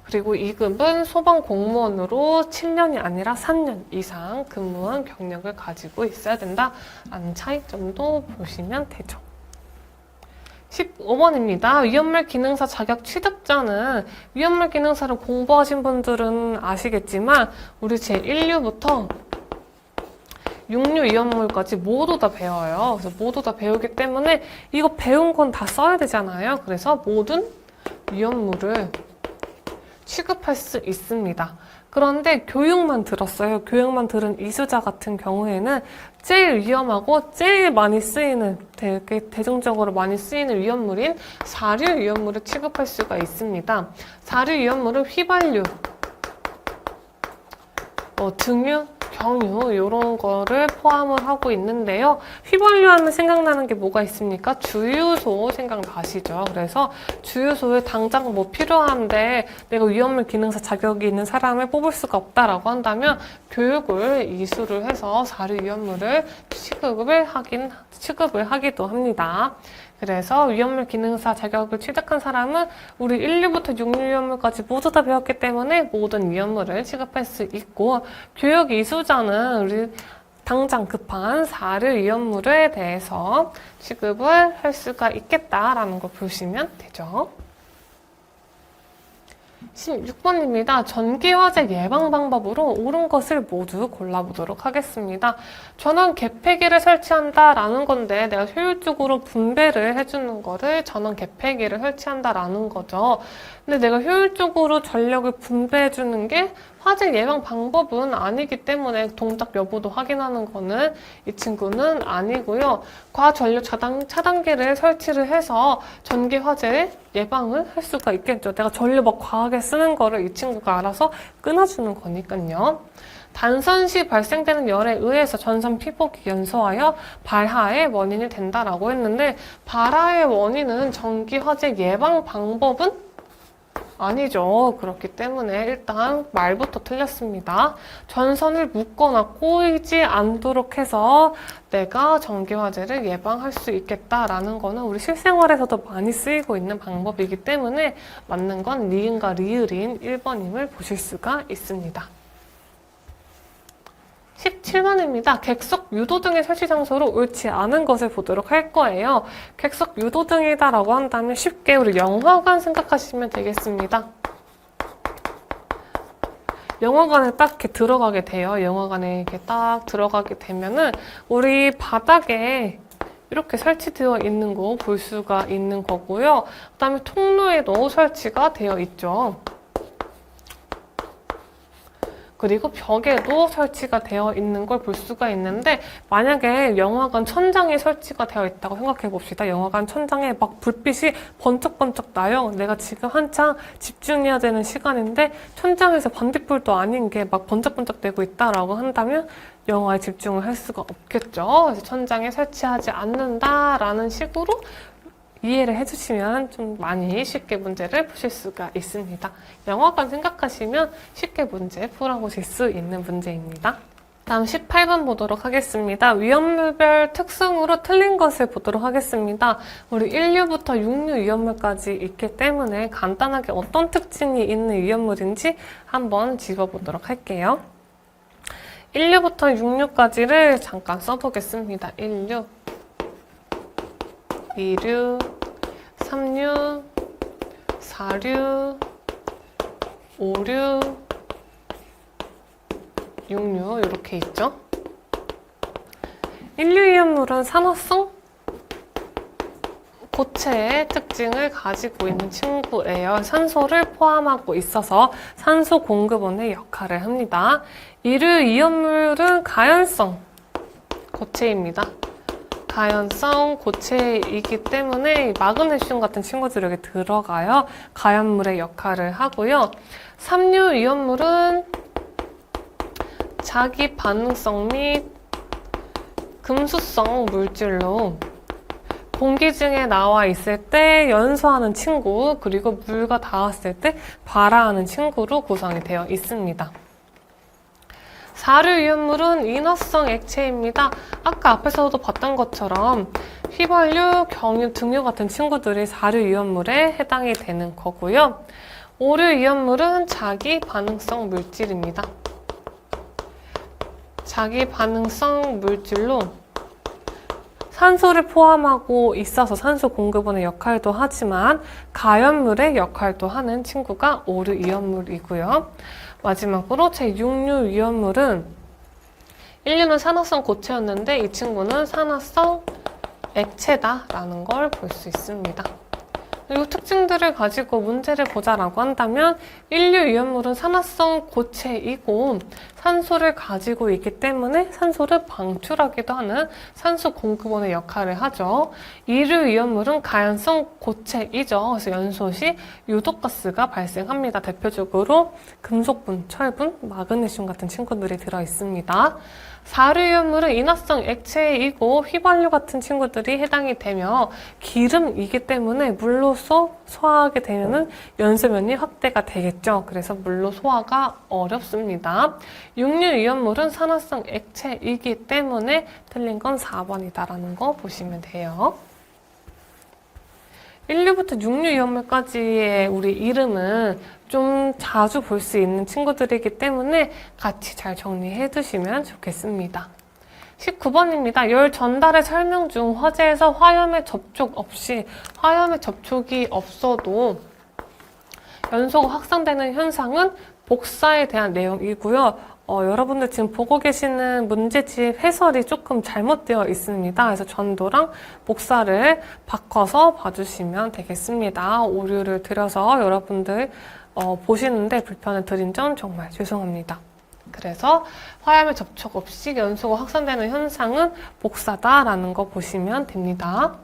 Speaker 1: 그리고 2급은 소방공무원으로 7년이 아니라 3년 이상 근무한 경력을 가지고 있어야 된다라는 차이점도 보시면 되죠. 15번입니다. 위험물 기능사 자격 취득자는 위험물 기능사를 공부하신 분들은 아시겠지만 우리 제1류부터 6류 위험물까지 모두 다 배워요. 그래서 모두 다 배우기 때문에 이거 배운 건 다 써야 되잖아요. 그래서 모든 위험물을 취급할 수 있습니다. 그런데 교육만 들었어요. 교육만 들은 이수자 같은 경우에는 제일 위험하고 제일 많이 쓰이는, 되게 대중적으로 많이 쓰이는 위험물인 4류 위험물을 취급할 수가 있습니다. 4류 위험물은 휘발유, 등유, 경유 이런 거를 포함을 하고 있는데요. 휘발유 하면 생각나는 게 뭐가 있습니까? 주유소 생각나시죠? 그래서 주유소에 당장 뭐 필요한데 내가 위험물 기능사 자격이 있는 사람을 뽑을 수가 없다라고 한다면 교육을 이수를 해서 4류 위험물을 취급을 하기도 합니다. 그래서 위험물 기능사 자격을 취득한 사람은 우리 1류부터 6류 위험물까지 모두 다 배웠기 때문에 모든 위험물을 취급할 수 있고, 교육 이수자는 우리 당장 급한 4류 위험물에 대해서 취급을 할 수가 있겠다라는 걸 보시면 되죠. 16번입니다. 전기화재 예방 방법으로 옳은 것을 모두 골라보도록 하겠습니다. 전원 개폐기를 설치한다라는 건데 내가 효율적으로 분배를 해주는 거를 전원 개폐기를 설치한다라는 거죠. 근데 내가 효율적으로 전력을 분배해주는 게 화재 예방 방법은 아니기 때문에 동작 여부도 확인하는 거는 이 친구는 아니고요. 과전력 차단기를 설치를 해서 전기 화재 예방을 할 수가 있겠죠. 내가 전력 막 과하게 쓰는 거를 이 친구가 알아서 끊어주는 거니까요. 단선 시 발생되는 열에 의해서 전선 피복이 연소하여 발화의 원인이 된다라고 했는데, 발화의 원인은 전기 화재 예방 방법은 아니죠. 그렇기 때문에 일단 말부터 틀렸습니다. 전선을 묶거나 꼬이지 않도록 해서 내가 전기화재를 예방할 수 있겠다라는 거는 우리 실생활에서도 많이 쓰이고 있는 방법이기 때문에 맞는 건 니은과 리을인 1번임을 보실 수가 있습니다. 17번입니다. 객석 유도등의 설치 장소로 옳지 않은 것을 보도록 할 거예요. 객석 유도등이다 라고 한다면 쉽게 우리 영화관 생각하시면 되겠습니다. 영화관에 딱 이렇게 들어가게 돼요. 영화관에 이렇게 딱 들어가게 되면은 우리 바닥에 이렇게 설치되어 있는 거 볼 수가 있는 거고요. 그 다음에 통로에도 설치가 되어 있죠. 그리고 벽에도 설치가 되어 있는 걸 볼 수가 있는데 만약에 영화관 천장에 설치가 되어 있다고 생각해 봅시다. 영화관 천장에 막 불빛이 번쩍번쩍 나요. 내가 지금 한창 집중해야 되는 시간인데 천장에서 반딧불도 아닌 게 막 번쩍번쩍 되고 있다라고 한다면 영화에 집중을 할 수가 없겠죠. 그래서 천장에 설치하지 않는다라는 식으로 이해를 해주시면 좀 많이 쉽게 문제를 푸실 수가 있습니다. 영화관 생각하시면 쉽게 문제 풀어보실 수 있는 문제입니다. 다음 18번 보도록 하겠습니다. 위험물별 특성으로 틀린 것을 보도록 하겠습니다. 우리 1류부터 6류 위험물까지 있기 때문에 간단하게 어떤 특징이 있는 위험물인지 한번 짚어보도록 할게요. 1류부터 6류까지를 잠깐 써보겠습니다. 1류 2류, 3류, 4류, 5류, 6류 이렇게 있죠. 1류 위험물은 산화성 고체의 특징을 가지고 있는 친구예요. 산소를 포함하고 있어서 산소 공급원의 역할을 합니다. 2류 위험물은 가연성 고체입니다. 가연성 고체이기 때문에 마그네슘 같은 친구들이 여기 들어가요. 가연물의 역할을 하고요. 3류 위험물은 자기 반응성 및 금수성 물질로 공기 중에 나와 있을 때 연소하는 친구, 그리고 물과 닿았을 때 발화하는 친구로 구성이 되어 있습니다. 4류 위험물은 인화성 액체입니다. 아까 앞에서도 봤던 것처럼 휘발유, 경유, 등유 같은 친구들이 4류 위험물에 해당이 되는 거고요. 5류 위험물은 자기 반응성 물질입니다. 자기 반응성 물질로 산소를 포함하고 있어서 산소 공급원의 역할도 하지만 가연물의 역할도 하는 친구가 5류 위험물이고요. 마지막으로 제6류 위험물은 1류는 산화성 고체였는데 이 친구는 산화성 액체다라는 걸 볼 수 있습니다. 이 특징들을 가지고 문제를 보자라고 한다면 1류 위험물은 산화성 고체이고 산소를 가지고 있기 때문에 산소를 방출하기도 하는 산소 공급원의 역할을 하죠. 2류 위험물은 가연성 고체이죠. 그래서 연소 시 유독가스가 발생합니다. 대표적으로 금속분, 철분, 마그네슘 같은 친구들이 들어있습니다. 4류 위험물은 인화성 액체이고 휘발유 같은 친구들이 해당이 되며 기름이기 때문에 물로서 소화하게 되면 연소면이 확대가 되겠죠. 그래서 물로 소화가 어렵습니다. 6류 위험물은 산화성 액체이기 때문에 틀린 건 4번이다라는 거 보시면 돼요. 1류부터 6류 위험물까지의 우리 이름은 좀 자주 볼 수 있는 친구들이기 때문에 같이 잘 정리해 두시면 좋겠습니다. 19번입니다. 열 전달의 설명 중 화재에서 화염의 접촉 없이 화염의 접촉이 없어도 연소가 확산되는 현상은 복사에 대한 내용이고요. 여러분들 지금 보고 계시는 문제집 해설이 조금 잘못되어 있습니다. 그래서 전도랑 복사를 바꿔서 봐주시면 되겠습니다. 오류를 드려서 여러분들 보시는데 불편을 드린 점 정말 죄송합니다. 그래서 화염의 접촉 없이 연소가 확산되는 현상은 복사다라는 거 보시면 됩니다.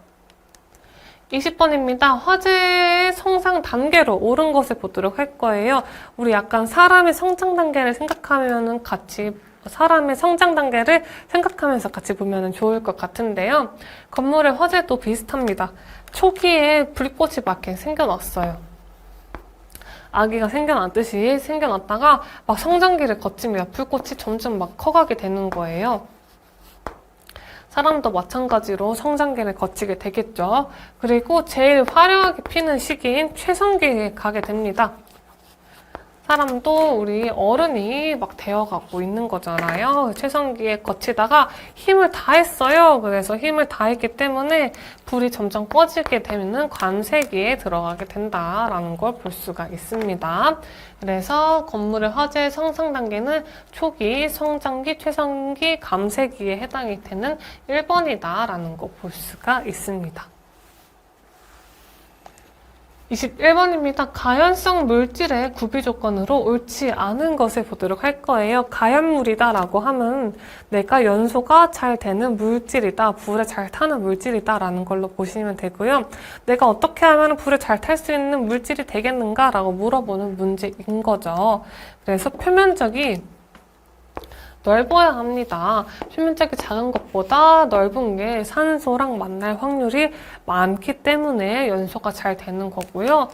Speaker 1: 20번입니다. 화재의 성장 단계로 옳은 것을 보도록 할 거예요. 우리 약간 사람의 성장 단계를 생각하면은 같이 사람의 성장 단계를 생각하면서 같이 보면 좋을 것 같은데요. 건물의 화재도 비슷합니다. 초기에 불꽃이 막 이렇게 생겨났어요. 아기가 생겨났듯이 생겨났다가 막 성장기를 거칩니다. 불꽃이 점점 막 커가게 되는 거예요. 사람도 마찬가지로 성장기를 거치게 되겠죠. 그리고 제일 화려하게 피는 시기인 최성기에 가게 됩니다. 사람도 우리 어른이 막 되어가고 있는 거잖아요. 최성기에 거치다가 힘을 다했어요. 그래서 힘을 다했기 때문에 불이 점점 꺼지게 되면 관세기에 들어가게 된다라는 걸 볼 수가 있습니다. 그래서 건물의 화재 성장 단계는 초기, 성장기, 최성기, 감세기에 해당이 되는 1번이다라는 거 볼 수가 있습니다. 21번입니다. 가연성 물질의 구비 조건으로 옳지 않은 것을 보도록 할 거예요. 가연물이다 라고 하면 내가 연소가 잘 되는 물질이다, 불에 잘 타는 물질이다 라는 걸로 보시면 되고요. 내가 어떻게 하면 불에 잘 탈 수 있는 물질이 되겠는가 라고 물어보는 문제인 거죠. 그래서 표면적이 넓어야 합니다. 표면적이 작은 것보다 넓은 게 산소랑 만날 확률이 많기 때문에 연소가 잘 되는 거고요.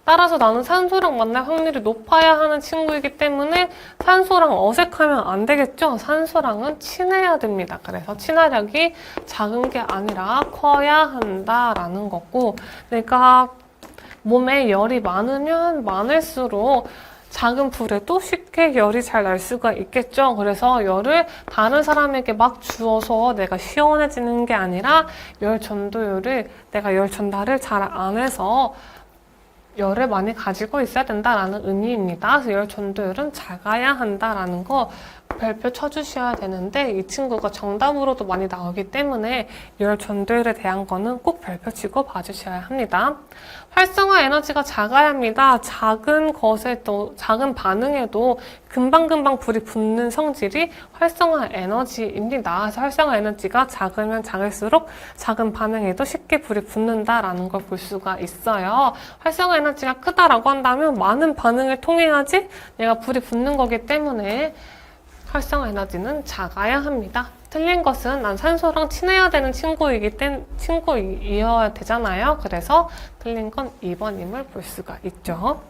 Speaker 1: 따라서 나는 산소랑 만날 확률이 높아야 하는 친구이기 때문에 산소랑 어색하면 안 되겠죠? 산소랑은 친해야 됩니다. 그래서 친화력이 작은 게 아니라 커야 한다라는 거고, 내가 몸에 열이 많으면 많을수록 작은 불에도 쉽게 열이 잘 날 수가 있겠죠. 그래서 열을 다른 사람에게 막 주어서 내가 시원해지는 게 아니라 열 전도율을 내가 열 전달을 잘 안 해서 열을 많이 가지고 있어야 된다라는 의미입니다. 그래서 열 전도율은 작아야 한다라는 거 별표 쳐주셔야 되는데 이 친구가 정답으로도 많이 나오기 때문에 열 전도율에 대한 거는 꼭 별표 치고 봐주셔야 합니다. 활성화 에너지가 작아야 합니다. 작은 것에도, 작은 반응에도 금방금방 불이 붙는 성질이 활성화 에너지입니다. 그래서 활성화 에너지가 작으면 작을수록 작은 반응에도 쉽게 불이 붙는다라는 걸 볼 수가 있어요. 활성화 에너지가 크다라고 한다면 많은 반응을 통해야지 내가 불이 붙는 거기 때문에 활성화 에너지는 작아야 합니다. 틀린 것은 난 산소랑 친해야 되는 친구이어야 되잖아요. 그래서 틀린 건 2번임을 볼 수가 있죠.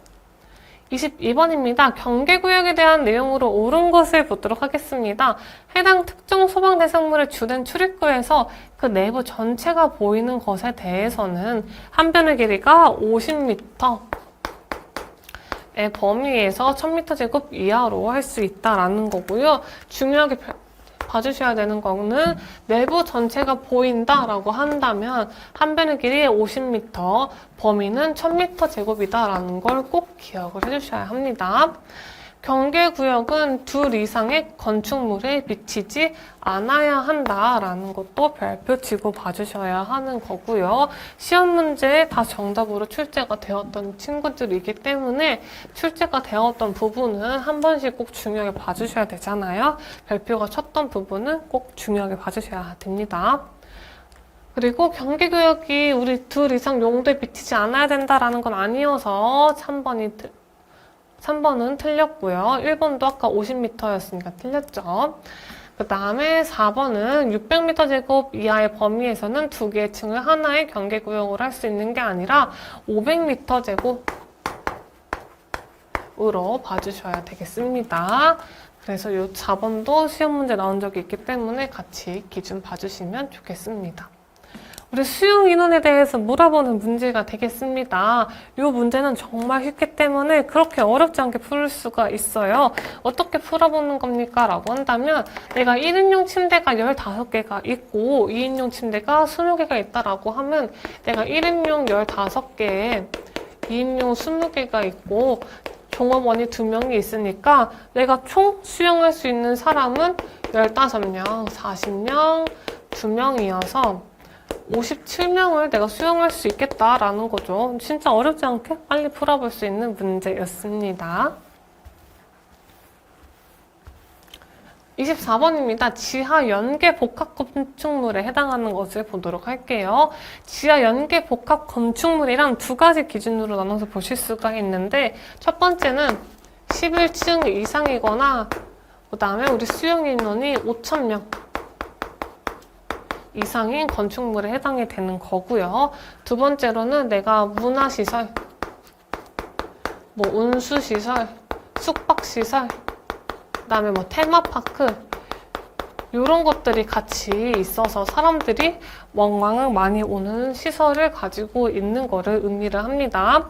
Speaker 1: 22번입니다. 경계구역에 대한 내용으로 옳은 것을 보도록 하겠습니다. 해당 특정 소방 대상물의 주된 출입구에서 그 내부 전체가 보이는 것에 대해서는 한 변의 길이가 50m, 의 범위에서 1000m 제곱 이하로 할 수 있다라는 거고요. 중요하게 봐주셔야 되는 거는 내부 전체가 보인다라고 한다면 한 변의 길이 50m, 범위는 1000m 제곱이다라는 걸 꼭 기억을 해주셔야 합니다. 경계구역은 둘 이상의 건축물에 미치지 않아야 한다라는 것도 별표 치고 봐주셔야 하는 거고요. 시험 문제에 다 정답으로 출제가 되었던 친구들이기 때문에 출제가 되었던 부분은 한 번씩 꼭 중요하게 봐주셔야 되잖아요. 별표가 쳤던 부분은 꼭 중요하게 봐주셔야 됩니다. 그리고 경계구역이 우리 둘 이상 용도에 미치지 않아야 된다라는 건 아니어서 3번은 틀렸고요. 1번도 아까 50m였으니까 틀렸죠. 그 다음에 4번은 600m 제곱 이하의 범위에서는 두 개의 층을 하나의 경계구역으로 할 수 있는 게 아니라 500m 제곱으로 봐주셔야 되겠습니다. 그래서 이 4번도 시험 문제 나온 적이 있기 때문에 같이 기준 봐주시면 좋겠습니다. 우리 수용 인원에 대해서 물어보는 문제가 되겠습니다. 이 문제는 정말 쉽기 때문에 그렇게 어렵지 않게 풀 수가 있어요. 어떻게 풀어보는 겁니까? 라고 한다면 내가 1인용 침대가 15개가 있고 2인용 침대가 20개가 있다라고 하면 내가 1인용 15개에 2인용 20개가 있고 종업원이 2명이 있으니까 내가 총 수용할 수 있는 사람은 15명, 40명, 2명이어서 57명을 내가 수용할 수 있겠다라는 거죠. 진짜 어렵지 않게 빨리 풀어볼 수 있는 문제였습니다. 24번입니다. 지하 연계 복합 건축물에 해당하는 것을 보도록 할게요. 지하 연계 복합 건축물이란 두 가지 기준으로 나눠서 보실 수가 있는데 첫 번째는 11층 이상이거나 그 다음에 우리 수용 인원이 5,000명 이상인 건축물에 해당이 되는 거고요. 두 번째로는 내가 문화시설, 뭐 운수시설, 숙박시설, 그다음에 뭐 테마파크 이런 것들이 같이 있어서 사람들이 관광을 많이 오는 시설을 가지고 있는 거를 의미를 합니다.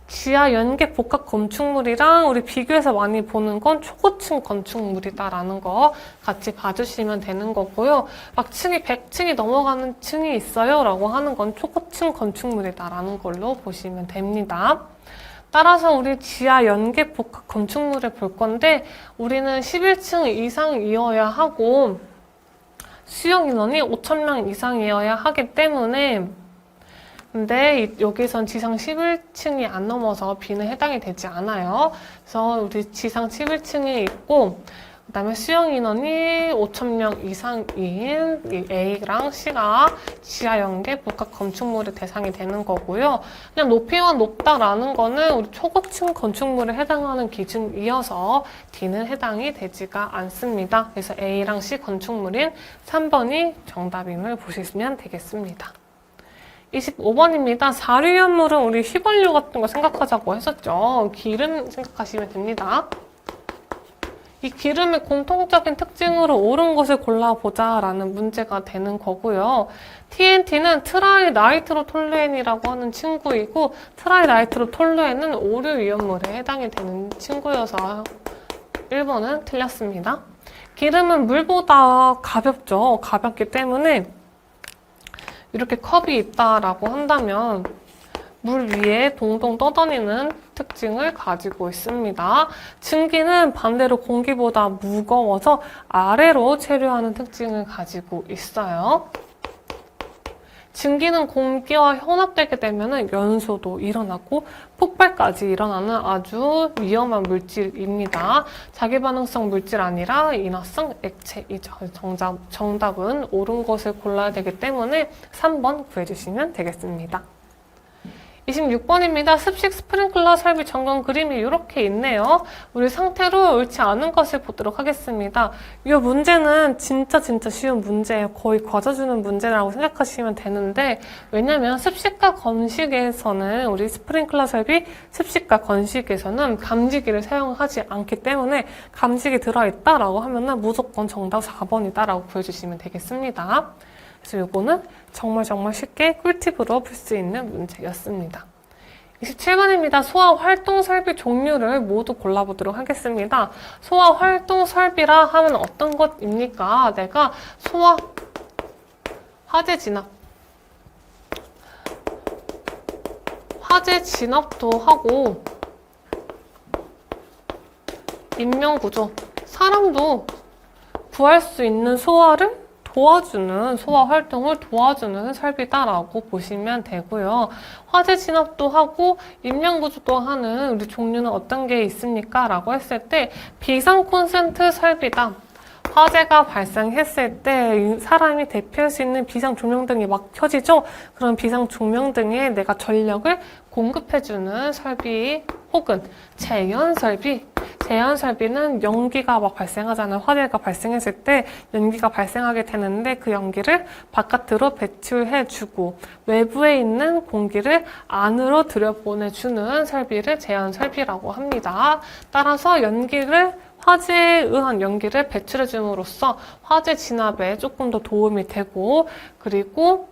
Speaker 1: 지하 연계 복합 건축물이랑 우리 비교해서 많이 보는 건 초고층 건축물이다라는 거 같이 봐주시면 되는 거고요. 막 층이 100층이 넘어가는 층이 있어요 라고 하는 건 초고층 건축물이다라는 걸로 보시면 됩니다. 따라서 우리 지하 연계 복합 건축물을 볼 건데 우리는 11층 이상이어야 하고 수용 인원이 5,000명 이상이어야 하기 때문에 근데 여기선 지상 11층이 안 넘어서 B는 해당이 되지 않아요. 그래서 우리 지상 11층에 있고 그다음에 수용 인원이 5,000명 이상인 이 A랑 C가 지하 연계 복합 건축물의 대상이 되는 거고요. 그냥 높이가 높다라는 거는 우리 초고층 건축물에 해당하는 기준이어서 D는 해당이 되지가 않습니다. 그래서 A랑 C 건축물인 3번이 정답임을 보시면 되겠습니다. 25번입니다. 사료연물은 우리 휘발유 같은 거 생각하자고 했었죠. 기름 생각하시면 됩니다. 이 기름의 공통적인 특징으로 옳은 것을 골라보자 라는 문제가 되는 거고요. TNT는 트라이나이트로톨루엔이라고 하는 친구이고 트라이나이트로톨루엔은 오류위험물에 해당이 되는 친구여서 1번은 틀렸습니다. 기름은 물보다 가볍죠. 가볍기 때문에 이렇게 컵이 있다라고 한다면 물 위에 동동 떠다니는 특징을 가지고 있습니다. 증기는 반대로 공기보다 무거워서 아래로 체류하는 특징을 가지고 있어요. 증기는 공기와 혼합되게 되면 연소도 일어나고 폭발까지 일어나는 아주 위험한 물질입니다. 자기반응성 물질 아니라 인화성 액체이죠. 정답은 옳은 것을 골라야 되기 때문에 3번 구해주시면 되겠습니다. 26번입니다. 습식 스프링클러 설비 점검 그림이 이렇게 있네요. 우리 상태로 옳지 않은 것을 보도록 하겠습니다. 이 문제는 진짜 쉬운 문제예요. 거의 거저주는 문제라고 생각하시면 되는데 왜냐면 습식과 건식에서는 우리 스프링클러 설비 습식과 건식에서는 감지기를 사용하지 않기 때문에 감지기 들어있다라고 하면은 무조건 정답 4번이다라고 구해주시면 되겠습니다. 그래서 이거는 정말 쉽게 꿀팁으로 풀 수 있는 문제였습니다. 27번입니다. 소화 활동 설비 종류를 모두 골라보도록 하겠습니다. 소화 활동 설비라 하면 어떤 것입니까? 내가 소화 화재 진압도 하고 인명구조 사람도 구할 수 있는 소화를 도와주는 소화 활동을 도와주는 설비다라고 보시면 되고요. 화재 진압도 하고 인명구조도 하는 우리 종류는 어떤 게 있습니까? 라고 했을 때 비상 콘센트 설비다. 화재가 발생했을 때 사람이 대피할 수 있는 비상 조명등이 막 켜지죠? 그런 비상 조명등에 내가 전력을 공급해주는 설비 혹은 제연 설비. 제연 설비는 연기가 막 발생하잖아요. 화재가 발생했을 때 연기가 발생하게 되는데 그 연기를 바깥으로 배출해주고 외부에 있는 공기를 안으로 들여보내주는 설비를 제연 설비라고 합니다. 따라서 화재에 의한 연기를 배출해줌으로써 화재 진압에 조금 더 도움이 되고 그리고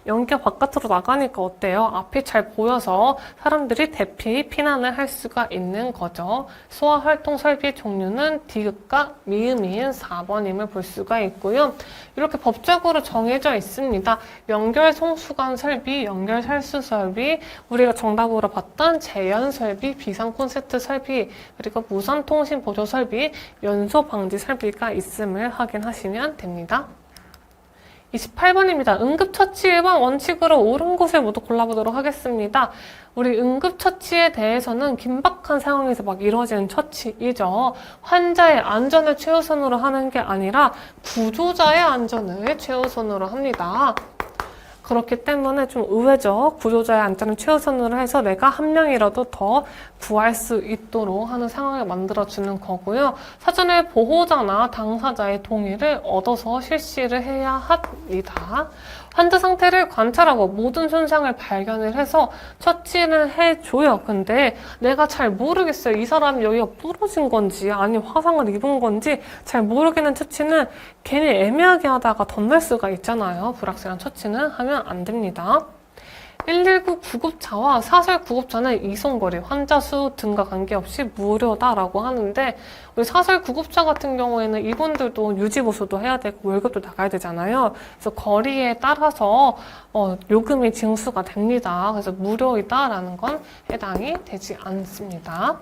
Speaker 1: 연기가 바깥으로 나가니까 어때요? 앞이 잘 보여서 사람들이 대피, 피난을 할 수가 있는 거죠. 소화활동 설비의 종류는 디귿과 미음인 4번임을 볼 수가 있고요. 이렇게 법적으로 정해져 있습니다. 연결 송수관 설비, 연결 살수 설비, 우리가 정답으로 봤던 재연 설비, 비상 콘센트 설비, 그리고 무선 통신 보조 설비, 연소 방지 설비가 있음을 확인하시면 됩니다. 28번입니다. 응급처치 일반 원칙으로 옳은 곳을 모두 골라보도록 하겠습니다. 우리 응급처치에 대해서는 긴박한 상황에서 막 이루어지는 처치이죠. 환자의 안전을 최우선으로 하는 게 아니라 구조자의 안전을 최우선으로 합니다. 그렇기 때문에 좀 의외죠. 구조자의 안전을 최우선으로 해서 내가 한 명이라도 더 구할 수 있도록 하는 상황을 만들어주는 거고요. 사전에 보호자나 당사자의 동의를 얻어서 실시를 해야 합니다. 환자 상태를 관찰하고 모든 손상을 발견을 해서 처치를 해줘요. 근데 내가 잘 모르겠어요. 이 사람이 여기가 부러진 건지 아니면 화상을 입은 건지 잘 모르겠는 처치는 괜히 애매하게 하다가 덧날 수가 있잖아요. 불확실한 처치는 하면 안 됩니다. 119 구급차와 사설 구급차는 이송거리, 환자 수 등과 관계없이 무료다라고 하는데 우리 사설 구급차 같은 경우에는 이분들도 유지보수도 해야 되고 월급도 나가야 되잖아요. 그래서 거리에 따라서 요금이 징수가 됩니다. 그래서 무료이다라는 건 해당이 되지 않습니다.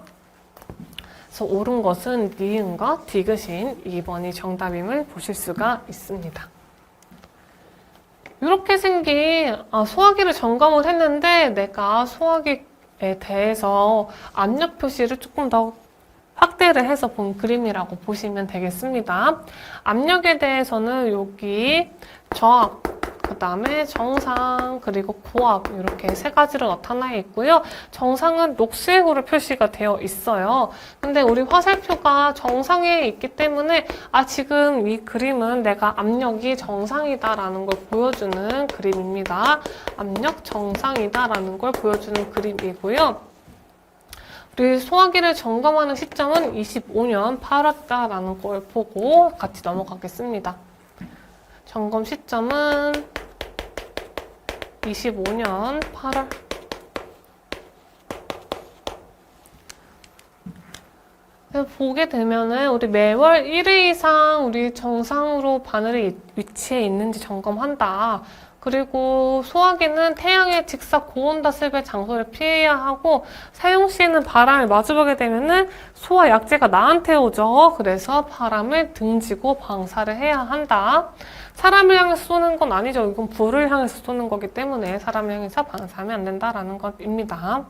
Speaker 1: 그래서 옳은 것은 니은과 디귿인 2번이 정답임을 보실 수가 있습니다. 이렇게 생긴 소화기를 점검을 했는데 내가 소화기에 대해서 압력 표시를 조금 더 확대를 해서 본 그림이라고 보시면 되겠습니다. 압력에 대해서는 여기 저압, 그 다음에 정상, 그리고 고압 이렇게 세 가지로 나타나 있고요. 정상은 녹색으로 표시가 되어 있어요. 근데 우리 화살표가 정상에 있기 때문에 지금 이 그림은 내가 압력이 정상이다라는 걸 보여주는 그림입니다. 압력 정상이다라는 걸 보여주는 그림이고요. 우리 소화기를 점검하는 시점은 25년 8월다라는 걸 보고 같이 넘어가겠습니다. 점검 시점은 25년 8월. 보게 되면은 우리 매월 1회 이상 우리 정상으로 바늘이 위치해 있는지 점검한다. 그리고 소화기는 태양의 직사 고온다습의 장소를 피해야 하고 사용 시에는 바람을 마주보게 되면은 소화 약재가 나한테 오죠. 그래서 바람을 등지고 방사를 해야 한다. 사람을 향해서 쏘는 건 아니죠. 이건 불을 향해서 쏘는 거기 때문에 사람을 향해서 방사하면 안 된다라는 것입니다.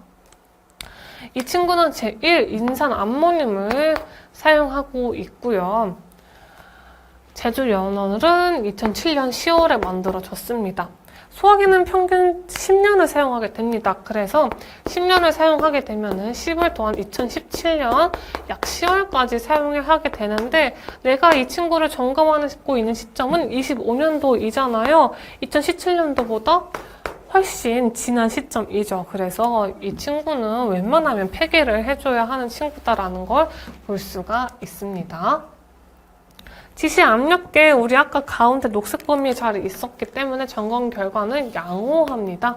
Speaker 1: 이 친구는 제1 인산 암모늄을 사용하고 있고요. 제조 연월은 2007년 10월에 만들어졌습니다. 소화기는 평균 10년을 사용하게 됩니다. 그래서 10년을 사용하게 되면은 10월 동안 2017년 약 10월까지 사용을 하게 되는데 내가 이 친구를 점검하고 있는 시점은 25년도이잖아요. 2017년도보다 훨씬 지난 시점이죠. 그래서 이 친구는 웬만하면 폐기를 해줘야 하는 친구다라는 걸 볼 수가 있습니다. 지시 압력계 우리 아까 가운데 녹색 범위에 잘 있었기 때문에 점검 결과는 양호합니다.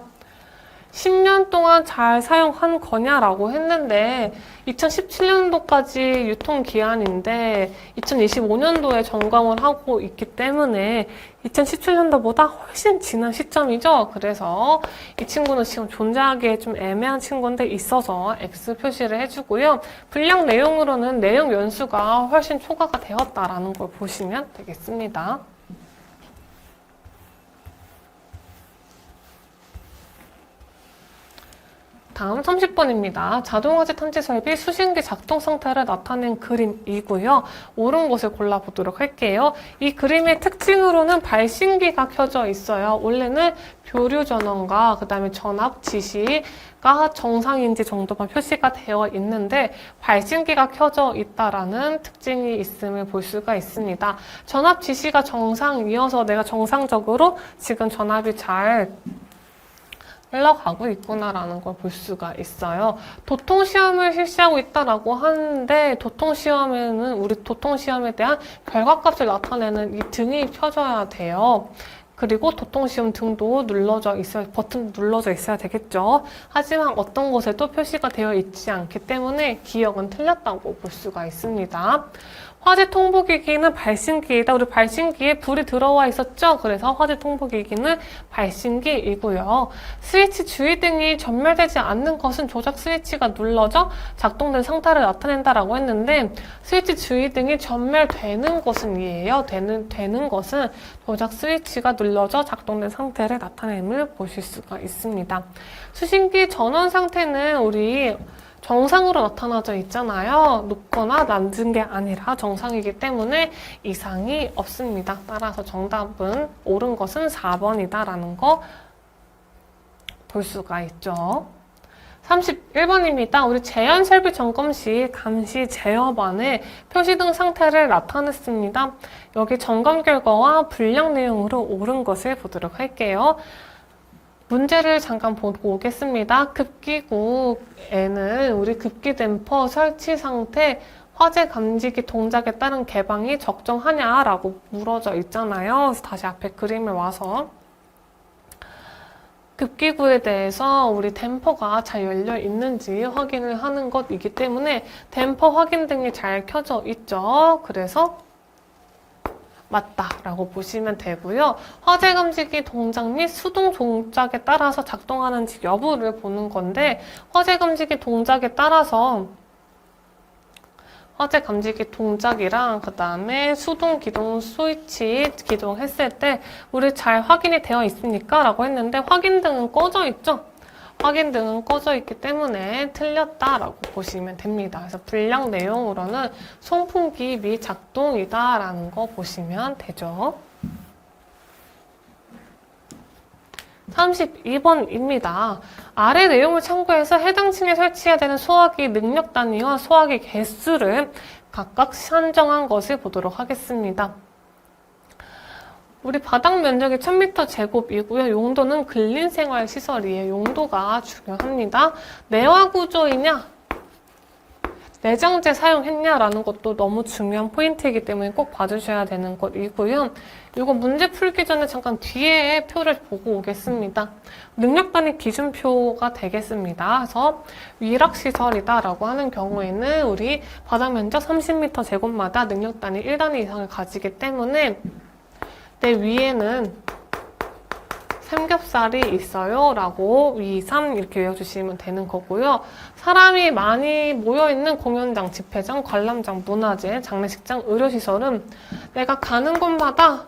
Speaker 1: 10년 동안 잘 사용한 거냐라고 했는데 2017년도까지 유통기한인데 2025년도에 점검을 하고 있기 때문에 2017년도보다 훨씬 지난 시점이죠. 그래서 이 친구는 지금 존재하기에 좀 애매한 친구인데 있어서 X 표시를 해주고요. 분량 내용으로는 내용 연수가 훨씬 초과가 되었다라는 걸 보시면 되겠습니다. 다음 30번입니다. 자동화재 탐지 설비 수신기 작동 상태를 나타낸 그림이고요. 옳은 것을 골라보도록 할게요. 이 그림의 특징으로는 발신기가 켜져 있어요. 원래는 교류 전원과 그 다음에 전압 지시가 정상인지 정도만 표시가 되어 있는데 발신기가 켜져 있다라는 특징이 있음을 볼 수가 있습니다. 전압 지시가 정상이어서 내가 정상적으로 지금 전압이 잘 흘러가고 있구나라는 걸 볼 수가 있어요. 도통시험을 실시하고 있다라고 하는데 도통시험에는 우리 도통시험에 대한 결과값을 나타내는 이 등이 켜져야 돼요. 그리고 도통시험 등도 눌러져 있어야, 버튼 눌러져 있어야 되겠죠. 하지만 어떤 곳에도 표시가 되어 있지 않기 때문에 기억은 틀렸다고 볼 수가 있습니다. 화재 통보기기는 발신기이다. 우리 발신기에 불이 들어와 있었죠? 그래서 화재 통보기기는 발신기이고요. 스위치 주의등이 전멸되지 않는 것은 조작 스위치가 눌러져 작동된 상태를 나타낸다라고 했는데 스위치 주의등이 전멸되는 것은 이에요. 되는 것은 조작 스위치가 눌러져 작동된 상태를 나타냄을 보실 수가 있습니다. 수신기 전원 상태는 우리 정상으로 나타나져 있잖아요. 높거나 낮은 게 아니라 정상이기 때문에 이상이 없습니다. 따라서 정답은 옳은 것은 4번이다라는 거 볼 수가 있죠. 31번입니다. 우리 제한 설비 점검 시 감시 제어반에 표시등 상태를 나타냈습니다. 여기 점검 결과와 불량 내용으로 옳은 것을 보도록 할게요. 문제를 잠깐 보고 오겠습니다. 급기구에는 우리 급기 댐퍼 설치 상태, 화재 감지기 동작에 따른 개방이 적정하냐라고 물어져 있잖아요. 그래서 다시 앞에 그림을 와서 급기구에 대해서 우리 댐퍼가 잘 열려 있는지 확인을 하는 것이기 때문에 댐퍼 확인 등이 잘 켜져 있죠. 그래서 맞다라고 보시면 되고요. 화재 감지기 동작 및 수동 동작에 따라서 작동하는지 여부를 보는 건데 화재 감지기 동작에 따라서 화재 감지기 동작이랑 그 다음에 수동 기동 스위치 기동했을 때 우리 잘 확인이 되어 있습니까? 라고 했는데 확인등은 꺼져 있죠? 확인등은 꺼져 있기 때문에 틀렸다라고 보시면 됩니다. 그래서 불량 내용으로는 송풍기 미작동이다 라는 거 보시면 되죠. 32번입니다. 아래 내용을 참고해서 해당 층에 설치해야 되는 소화기 능력 단위와 소화기 개수를 각각 산정한 것을 보도록 하겠습니다. 우리 바닥 면적이 1000m 제곱이고요. 용도는 근린생활시설이에요. 용도가 중요합니다. 내화 구조이냐? 내장재 사용했냐라는 것도 너무 중요한 포인트이기 때문에 꼭 봐주셔야 되는 것이고요. 이거 문제 풀기 전에 잠깐 뒤에 표를 보고 오겠습니다. 능력 단위 기준표가 되겠습니다. 그래서 위락시설이다라고 하는 경우에는 우리 바닥 면적 30m 제곱마다 능력 단위 1단위 이상을 가지기 때문에 내 위에는 삼겹살이 있어요 라고 위3 이렇게 외워주시면 되는 거고요. 사람이 많이 모여있는 공연장, 집회장, 관람장, 문화재, 장례식장, 의료시설은 내가 가는 곳마다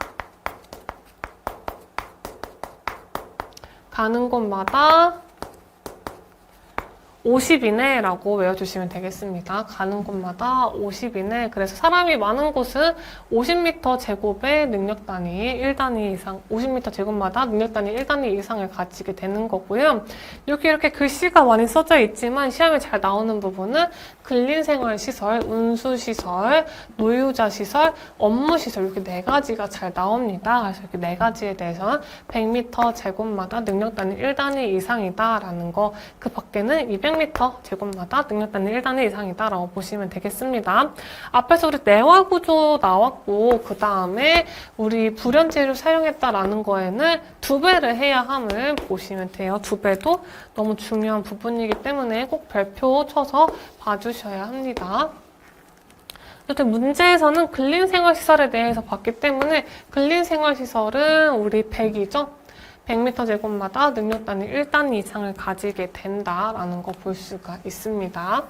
Speaker 1: 50 이내라고 외워주시면 되겠습니다. 가는 곳마다 50 이내. 그래서 사람이 많은 곳은 50m 제곱의 능력 단위 1단위 이상, 50m 제곱마다 능력 단위 1단위 이상을 가지게 되는 거고요. 이렇게 글씨가 많이 써져 있지만 시험에 잘 나오는 부분은 근린생활시설, 운수시설, 노유자시설, 업무시설 이렇게 네 가지가 잘 나옵니다. 그래서 이렇게 네 가지에 대해서는 100m 제곱마다 능력 단위 1단위 이상이다라는 거, 그 밖에는 200m 제곱마다 능력 단위 1단위 이상이다라고 보시면 되겠습니다. 앞에서 우리 내화 구조 나왔고 그 다음에 우리 불연제를 사용했다라는 거에는 2배를 해야 함을 보시면 돼요. 2배도 너무 중요한 부분이기 때문에 꼭 별표 쳐서 봐주셔야 합니다. 여튼 문제에서는 근린생활시설에 대해서 봤기 때문에 근린생활시설은 우리 100이죠. 100m 제곱마다 능력 단위 1단위 이상을 가지게 된다라는 거 볼 수가 있습니다.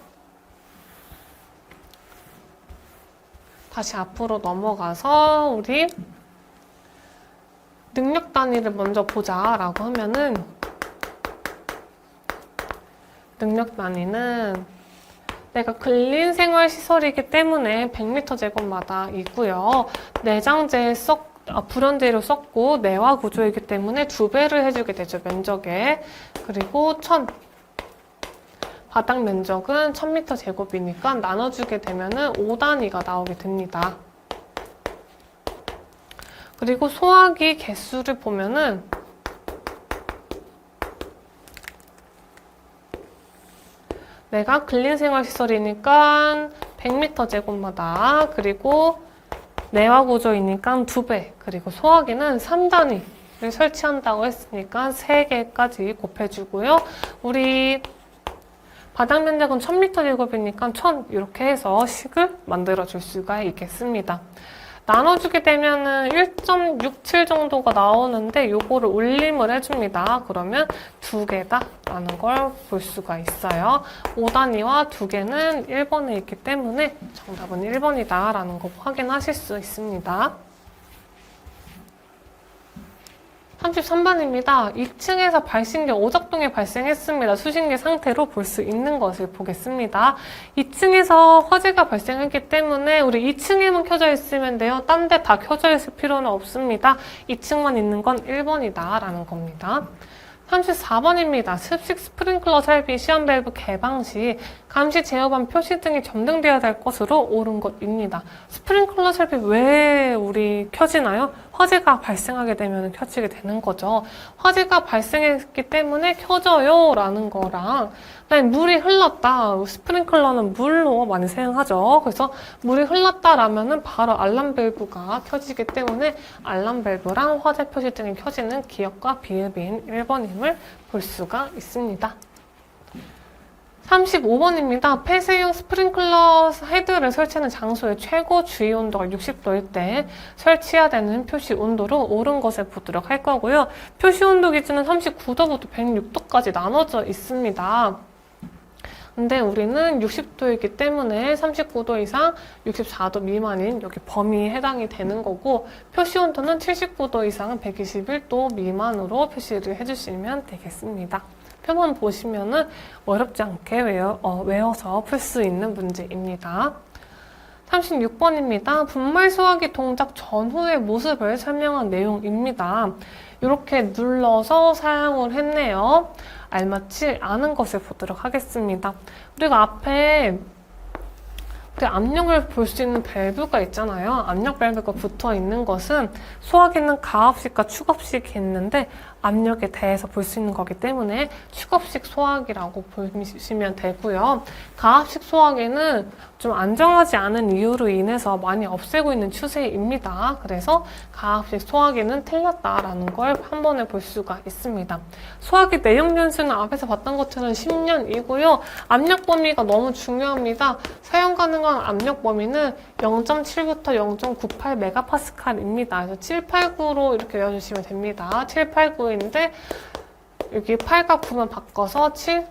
Speaker 1: 다시 앞으로 넘어가서 우리 능력 단위를 먼저 보자라고 하면은 능력 단위는 내가 근린생활시설이기 때문에 100m 제곱마다 있고요. 내장재 불연재료 썼고 내화 구조이기 때문에 2배를 해주게 되죠. 면적에. 그리고 바닥 면적은 1000m 제곱이니까 나눠주게 되면은 5단위가 나오게 됩니다. 그리고 소화기 개수를 보면은 내가 근린생활시설이니까 100m 제곱마다, 그리고 내화 구조이니까 2배, 그리고 소화기는 3단위를 설치한다고 했으니까 3개까지 곱해주고요. 우리 바닥 면적은 1000m 제곱이니까 1000 이렇게 해서 식을 만들어줄 수가 있겠습니다. 나눠주게 되면은 1.67 정도가 나오는데 요거를 올림을 해줍니다. 그러면 2개다 라는 걸 볼 수가 있어요. 5단위와 2개는 1번에 있기 때문에 정답은 1번이다 라는 거 확인하실 수 있습니다. 33번입니다. 2층에서 발신기 오작동이 발생했습니다. 수신기 상태로 볼 수 있는 것을 보겠습니다. 2층에서 화재가 발생했기 때문에 우리 2층에만 켜져 있으면 돼요. 딴 데 다 켜져 있을 필요는 없습니다. 2층만 있는 건 1번이다 라는 겁니다. 34번입니다. 습식 스프링클러 설비 시험 밸브 개방 시 감시 제어반 표시 등이 점등되어야 될 것으로 옳은 것입니다. 스프링클러 설비 왜 우리 켜지나요? 화재가 발생하게 되면 켜지게 되는 거죠. 화재가 발생했기 때문에 켜져요 라는 거랑 그다음에 물이 흘렀다. 스프링클러는 물로 많이 사용하죠. 그래서 물이 흘렀다라면은 바로 알람 밸브가 켜지기 때문에 알람 밸브랑 화재 표시 등이 켜지는 기역과 비읍인 1번임을 볼 수가 있습니다. 35번입니다. 폐쇄형 스프링클러 헤드를 설치하는 장소의 최고 주의 온도가 60도일 때 설치해야 되는 표시 온도로 옳은 것을 보도록 할 거고요. 표시 온도 기준은 39도부터 106도까지 나눠져 있습니다. 근데 우리는 60도이기 때문에 39도 이상 64도 미만인 여기 범위에 해당이 되는 거고 표시 온도는 79도 이상 121도 미만으로 표시를 해주시면 되겠습니다. 표만 보시면은 어렵지 않게 외워서 풀 수 있는 문제입니다. 36번입니다. 분말 소화기 동작 전후의 모습을 설명한 내용입니다. 이렇게 눌러서 사용을 했네요. 알맞지 않은 것을 보도록 하겠습니다. 우리가 앞에 우리 압력을 볼 수 있는 밸브가 있잖아요. 압력 밸브가 붙어 있는 것은 소화기는 가압식과 축압식이 있는데 압력에 대해서 볼 수 있는 거기 때문에 축압식 소화기라고 보시면 되고요. 가압식 소화기는 좀 안정하지 않은 이유로 인해서 많이 없애고 있는 추세입니다. 그래서 가압식 소화기는 틀렸다라는 걸 한 번에 볼 수가 있습니다. 소화기 내용 연수는 앞에서 봤던 것처럼 10년이고요. 압력 범위가 너무 중요합니다. 사용 가능한 압력 범위는 0.7부터 0.98메가파스칼입니다. 그래서 789로 이렇게 외워주시면 됩니다. 789인데 여기 8과 9만 바꿔서 7,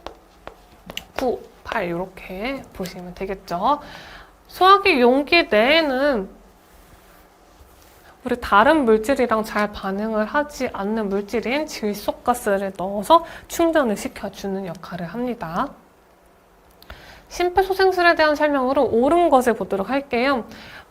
Speaker 1: 9, 8 이렇게 보시면 되겠죠. 소화기 용기 내에는 우리 다른 물질이랑 잘 반응을 하지 않는 물질인 질소가스를 넣어서 충전을 시켜주는 역할을 합니다. 심폐소생술에 대한 설명으로 옳은 것을 보도록 할게요.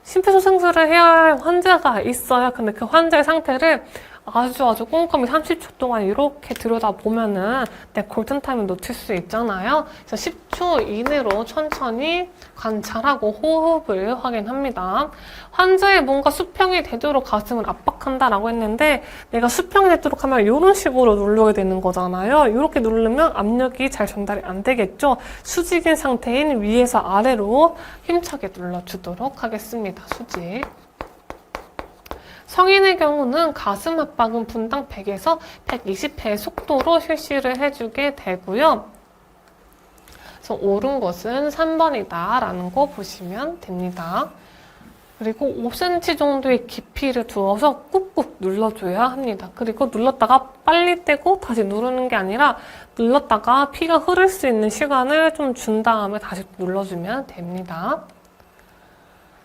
Speaker 1: 심폐소생술을 해야 할 환자가 있어요. 근데 그 환자의 상태를 아주 꼼꼼히 30초 동안 이렇게 들여다보면은 내 골든타임을 놓칠 수 있잖아요. 그래서 10초 이내로 천천히 관찰하고 호흡을 확인합니다. 환자의 뭔가 수평이 되도록 가슴을 압박한다라고 했는데 내가 수평이 되도록 하면 이런 식으로 누르게 되는 거잖아요. 이렇게 누르면 압력이 잘 전달이 안 되겠죠. 수직인 상태인 위에서 아래로 힘차게 눌러주도록 하겠습니다. 수직. 성인의 경우는 가슴 압박은 분당 100에서 120회의 속도로 실시를 해주게 되고요. 그래서 옳은 것은 3번이다 라는 거 보시면 됩니다. 그리고 5cm 정도의 깊이를 두어서 꾹꾹 눌러줘야 합니다. 그리고 눌렀다가 빨리 떼고 다시 누르는 게 아니라 눌렀다가 피가 흐를 수 있는 시간을 좀 준 다음에 다시 눌러주면 됩니다.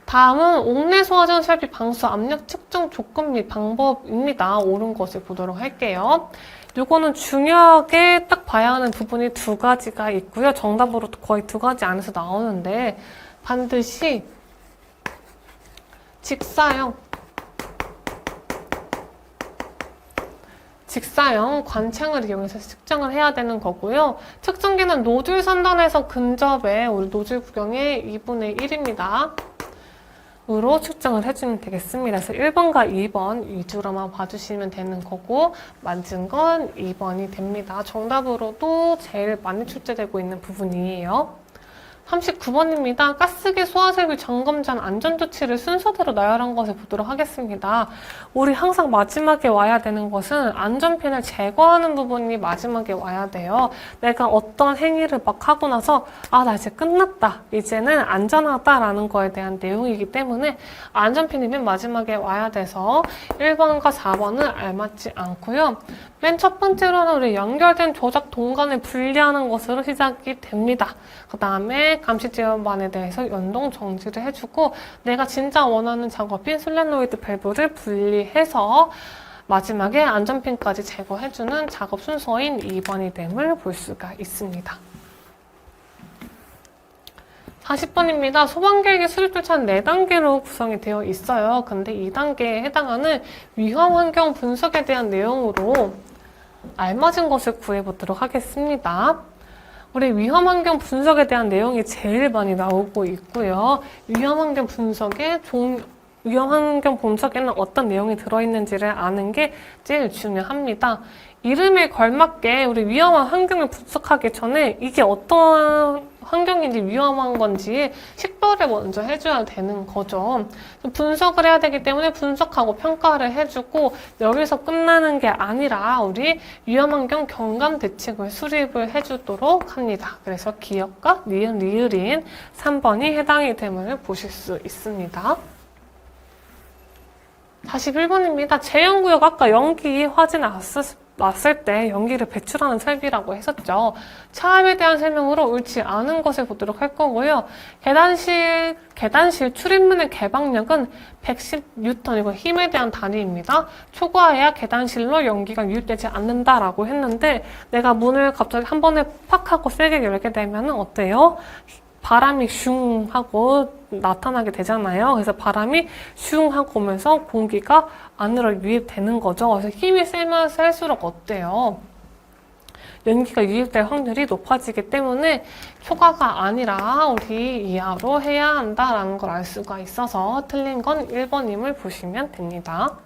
Speaker 1: 다음은 옥내 소화전 설비 방수 압력 측정 조건 및 방법입니다. 옳은 것을 보도록 할게요. 요거는 중요하게 딱 봐야 하는 부분이 두 가지가 있고요. 정답으로 거의 두 가지 안에서 나오는데 반드시 직사형 관창을 이용해서 측정을 해야 되는 거고요. 측정기는 노즐 선단에서 근접에 우리 노즐 구경의 2분의 1입니다. 으로 측정을 해주면 되겠습니다. 그래서 1번과 2번 위주로만 봐주시면 되는 거고 맞은 건 2번이 됩니다. 정답으로도 제일 많이 출제되고 있는 부분이에요. 39번입니다. 가스기 소화설비 점검 전 안전조치를 순서대로 나열한 것을 보도록 하겠습니다. 우리 항상 마지막에 와야 되는 것은 안전핀을 제거하는 부분이 마지막에 와야 돼요. 내가 어떤 행위를 막 하고 나서 나 이제 끝났다. 이제는 안전하다라는 거에 대한 내용이기 때문에 안전핀이 맨 마지막에 와야 돼서 1번과 4번은 알맞지 않고요. 맨 첫 번째로는 우리 연결된 조작 동간을 분리하는 것으로 시작이 됩니다. 그 다음에 감시 제어반에 대해서 연동 정지를 해주고 내가 진짜 원하는 작업인 솔레노이드 밸브를 분리해서 마지막에 안전핀까지 제거해주는 작업 순서인 2번이 됨을 볼 수가 있습니다. 40번입니다. 소방계획의 수립 절차는 4단계로 구성이 되어 있어요. 근데 2단계에 해당하는 위험 환경 분석에 대한 내용으로 알맞은 것을 구해보도록 하겠습니다. 우리 위험환경 분석에 대한 내용이 제일 많이 나오고 있고요. 위험환경 분석에는 어떤 내용이 들어있는지를 아는 게 제일 중요합니다. 이름에 걸맞게 우리 위험한 환경을 분석하기 전에 이게 어떤 환경인지 위험한 건지 식별을 먼저 해줘야 되는 거죠. 분석을 해야 되기 때문에 분석하고 평가를 해주고 여기서 끝나는 게 아니라 우리 위험환경 경감 대책을 수립을 해주도록 합니다. 그래서 기억과 니은, 리을인 3번이 해당이 됨을 보실 수 있습니다. 41번입니다. 제연구역 아까 연기 화재 났을 때 연기를 배출하는 설비라고 했었죠. 차압에 대한 설명으로 옳지 않은 것을 보도록 할 거고요. 계단실 출입문의 개방력은 110N이고 힘에 대한 단위입니다. 초과해야 계단실로 연기가 유입되지 않는다라고 했는데 내가 문을 갑자기 한 번에 팍 하고 세게 열게 되면 어때요? 바람이 슝 하고 나타나게 되잖아요. 그래서 바람이 슝 하고 오면서 공기가 안으로 유입되는 거죠. 그래서 힘이 세면 셀수록 어때요? 연기가 유입될 확률이 높아지기 때문에 초과가 아니라 우리 이하로 해야 한다라는 걸 알 수가 있어서 틀린 건 1번임을 보시면 됩니다.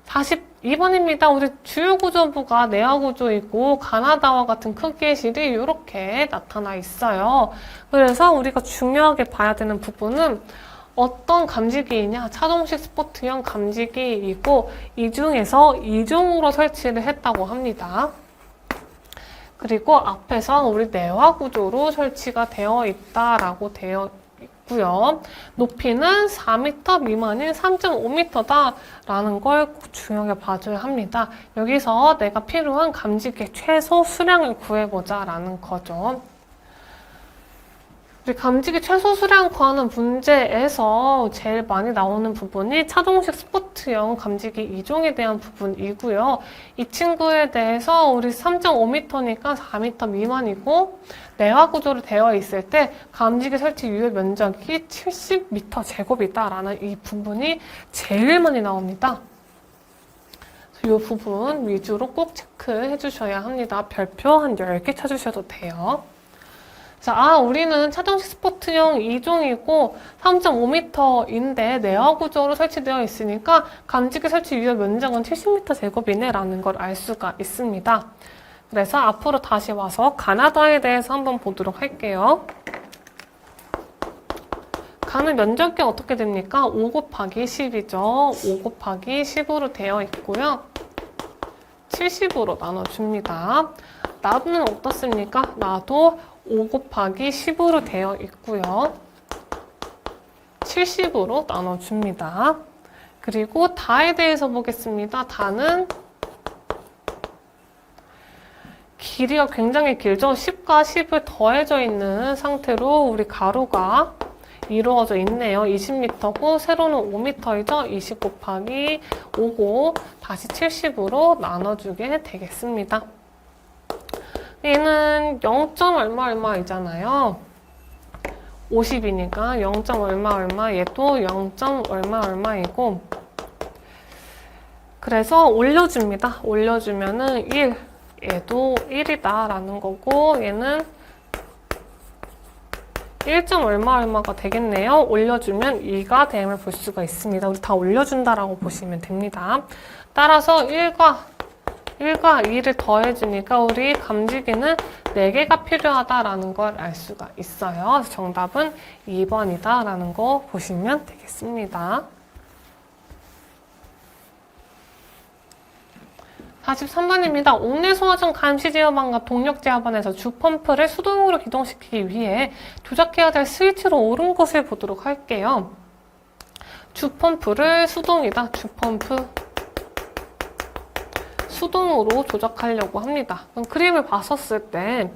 Speaker 1: 42번입니다. 우리 주요구조부가 내화구조이고 가나다와 같은 크기의 실이 이렇게 나타나 있어요. 그래서 우리가 중요하게 봐야 되는 부분은 어떤 감지기이냐? 차동식 스포트형 감지기이고 이 중에서 2종으로 설치를 했다고 합니다. 그리고 앞에서 우리 내화구조로 설치가 되어 있다라고 되어 있고요. 높이는 4m 미만인 3.5m다라는 걸 중요하게 봐줘야 합니다. 여기서 내가 필요한 감지기의 최소 수량을 구해보자라는 거죠. 우리 감지기 최소 수량 구하는 문제에서 제일 많이 나오는 부분이 차동식 스포트형 감지기 2종에 대한 부분이고요. 이 친구에 대해서 우리 3.5m니까 4m 미만이고 내화 구조로 되어 있을 때 감지기 설치 유효 면적이 70m 제곱이다라는 이 부분이 제일 많이 나옵니다. 이 부분 위주로 꼭 체크해 주셔야 합니다. 별표 한 10개 쳐주셔도 돼요. 자, 우리는 차동식 스포트형 2종이고 3.5m인데 내화 구조로 설치되어 있으니까 감지기 설치 유효 면적은 70m 제곱이네 라는 걸 알 수가 있습니다. 그래서 앞으로 다시 와서 가나다에 대해서 한번 보도록 할게요. 가는 면적이 어떻게 됩니까? 5 곱하기 10이죠. 5 곱하기 10으로 되어 있고요. 70으로 나눠줍니다. 나는 어떻습니까? 나도 5 곱하기 10으로 되어 있고요. 70으로 나눠줍니다. 그리고 다에 대해서 보겠습니다. 다는 길이가 굉장히 길죠. 10과 10을 더해져 있는 상태로 우리 가로가 이루어져 있네요. 20m고 세로는 5m이죠. 20 곱하기 5고 다시 70으로 나눠주게 되겠습니다. 얘는 0. 얼마이잖아요. 50이니까 0. 얼마 얘도 0. 얼마이고 그래서 올려줍니다. 올려주면은 1 얘도 1이다 라는 거고 얘는 1. 얼마가 되겠네요. 올려주면 2가 됨을 볼 수가 있습니다. 우리 다 올려준다라고 보시면 됩니다. 따라서 1과 2를 더해주니까 우리 감지기는 4개가 필요하다라는 걸 알 수가 있어요. 그래서 정답은 2번이다 라는 거 보시면 되겠습니다. 43번입니다. 옥내소화전 감시제어반과 동력제어반에서 주펌프를 수동으로 기동시키기 위해 조작해야 될 스위치로 옳은 것을 보도록 할게요. 주펌프를 수동이다. 주펌프 수동으로 조작하려고 합니다. 그럼 그림을 봤었을 때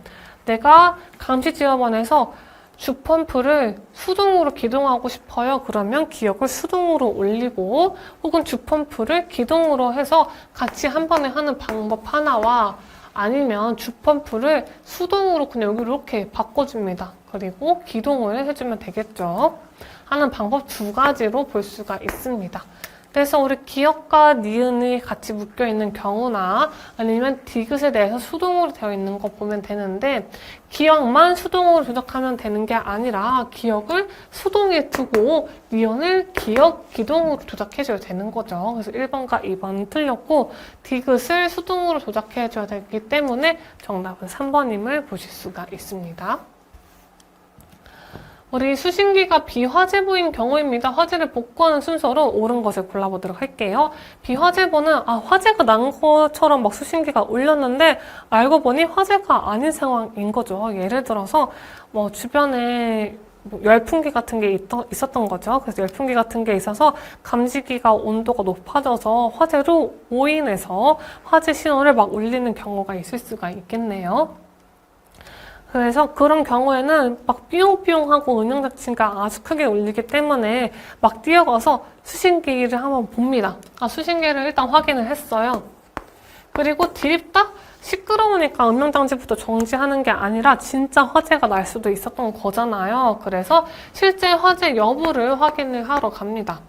Speaker 1: 내가 감시지어반에서 주펌프를 수동으로 기동하고 싶어요. 그러면 기역을 수동으로 올리고 혹은 주펌프를 기동으로 해서 같이 한 번에 하는 방법 하나와 아니면 주펌프를 수동으로 그냥 여기 이렇게 바꿔줍니다. 그리고 기동을 해주면 되겠죠. 하는 방법 2가지로 볼 수가 있습니다. 그래서 우리 기역과 니은이 같이 묶여있는 경우나 아니면 디귿에 대해서 수동으로 되어 있는 거 보면 되는데 기역만 수동으로 조작하면 되는 게 아니라 기역을 수동에 두고 니은을 기역, 기동으로 조작해줘야 되는 거죠. 그래서 1번과 2번은 틀렸고 디귿을 수동으로 조작해줘야 되기 때문에 정답은 3번임을 보실 수가 있습니다. 우리 수신기가 비화재보인 경우입니다. 화재를 복구하는 순서로 옳은 것을 골라보도록 할게요. 비화재보는 화재가 난 것처럼 막 수신기가 울렸는데 알고 보니 화재가 아닌 상황인 거죠. 예를 들어서 뭐 주변에 열풍기 같은 게 있었던 거죠. 그래서 열풍기 같은 게 있어서 감지기가 온도가 높아져서 화재로 오인해서 화재 신호를 막 울리는 경우가 있을 수가 있겠네요. 그래서 그런 경우에는 막 삐용삐용하고 음향장치가 아주 크게 울리기 때문에 막 뛰어가서 수신기를 한번 봅니다. 수신기를 일단 확인을 했어요. 그리고 디립다? 시끄러우니까 음향장치부터 정지하는 게 아니라 진짜 화재가 날 수도 있었던 거잖아요. 그래서 실제 화재 여부를 확인을 하러 갑니다.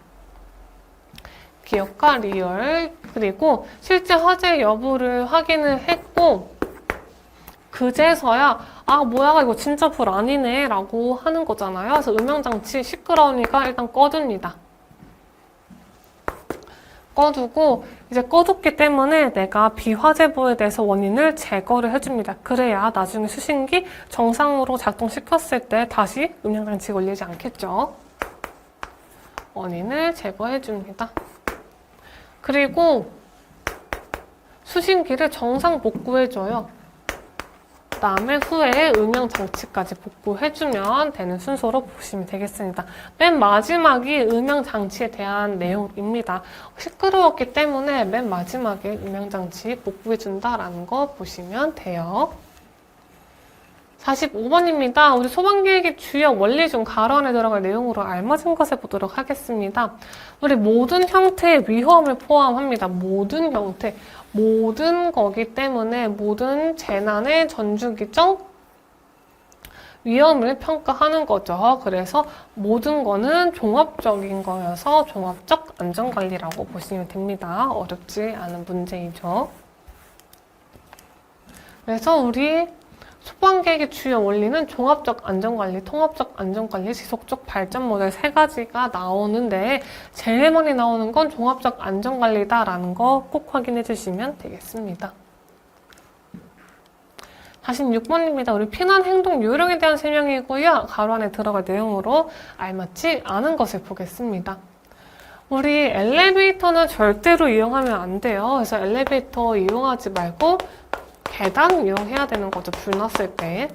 Speaker 1: 기역과 리얼, 그리고 실제 화재 여부를 확인을 했고 그제서야 뭐야 이거 진짜 불 아니네 라고 하는 거잖아요. 그래서 음향장치 시끄러우니까 일단 꺼둡니다. 꺼두고 이제 꺼뒀기 때문에 내가 비화재보에 대해서 원인을 제거를 해줍니다. 그래야 나중에 수신기 정상으로 작동시켰을 때 다시 음향장치가 울리지 않겠죠. 원인을 제거해줍니다. 그리고 수신기를 정상 복구해줘요. 그 다음에 후에 음향장치까지 복구해주면 되는 순서로 보시면 되겠습니다. 맨 마지막이 음향장치에 대한 내용입니다. 시끄러웠기 때문에 맨 마지막에 음향장치 복구해준다라는 거 보시면 돼요. 45번입니다. 우리 소방계획의 주요 원리 중 가로 안에 들어갈 내용으로 알맞은 것을 보도록 하겠습니다. 우리 모든 형태의 위험을 포함합니다. 모든 형태. 모든 거기 때문에 모든 재난의 전주기적 위험을 평가하는 거죠. 그래서 모든 거는 종합적인 거여서 종합적 안전관리라고 보시면 됩니다. 어렵지 않은 문제이죠. 그래서 우리 소방계획의 주요 원리는 종합적 안전관리, 통합적 안전관리, 지속적 발전 모델 3가지가 나오는데 제일 많이 나오는 건 종합적 안전관리다라는 거 꼭 확인해 주시면 되겠습니다. 46번입니다. 우리 피난 행동 요령에 대한 설명이고요. 가로 안에 들어갈 내용으로 알맞지 않은 것을 보겠습니다. 우리 엘리베이터는 절대로 이용하면 안 돼요. 그래서 엘리베이터 이용하지 말고 계단 이용해야 되는 거죠. 불 났을 때.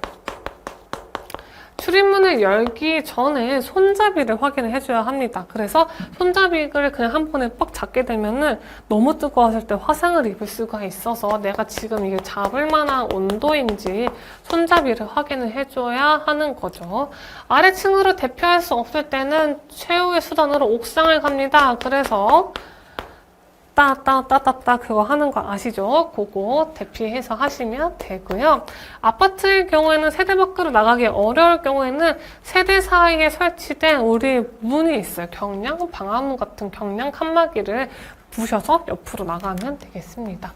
Speaker 1: 출입문을 열기 전에 손잡이를 확인을 해줘야 합니다. 그래서 손잡이를 그냥 한 번에 뻑 잡게 되면은 너무 뜨거웠을 때 화상을 입을 수가 있어서 내가 지금 이게 잡을 만한 온도인지 손잡이를 확인을 해줘야 하는 거죠. 아래층으로 대피할 수 없을 때는 최후의 수단으로 옥상을 갑니다. 그래서 따따따따따 그거 하는 거 아시죠? 그거 대피해서 하시면 되고요. 아파트의 경우에는 세대 밖으로 나가기 어려울 경우에는 세대 사이에 설치된 우리 문이 있어요. 경량, 방화문 같은 경량 칸막이를 부셔서 옆으로 나가면 되겠습니다.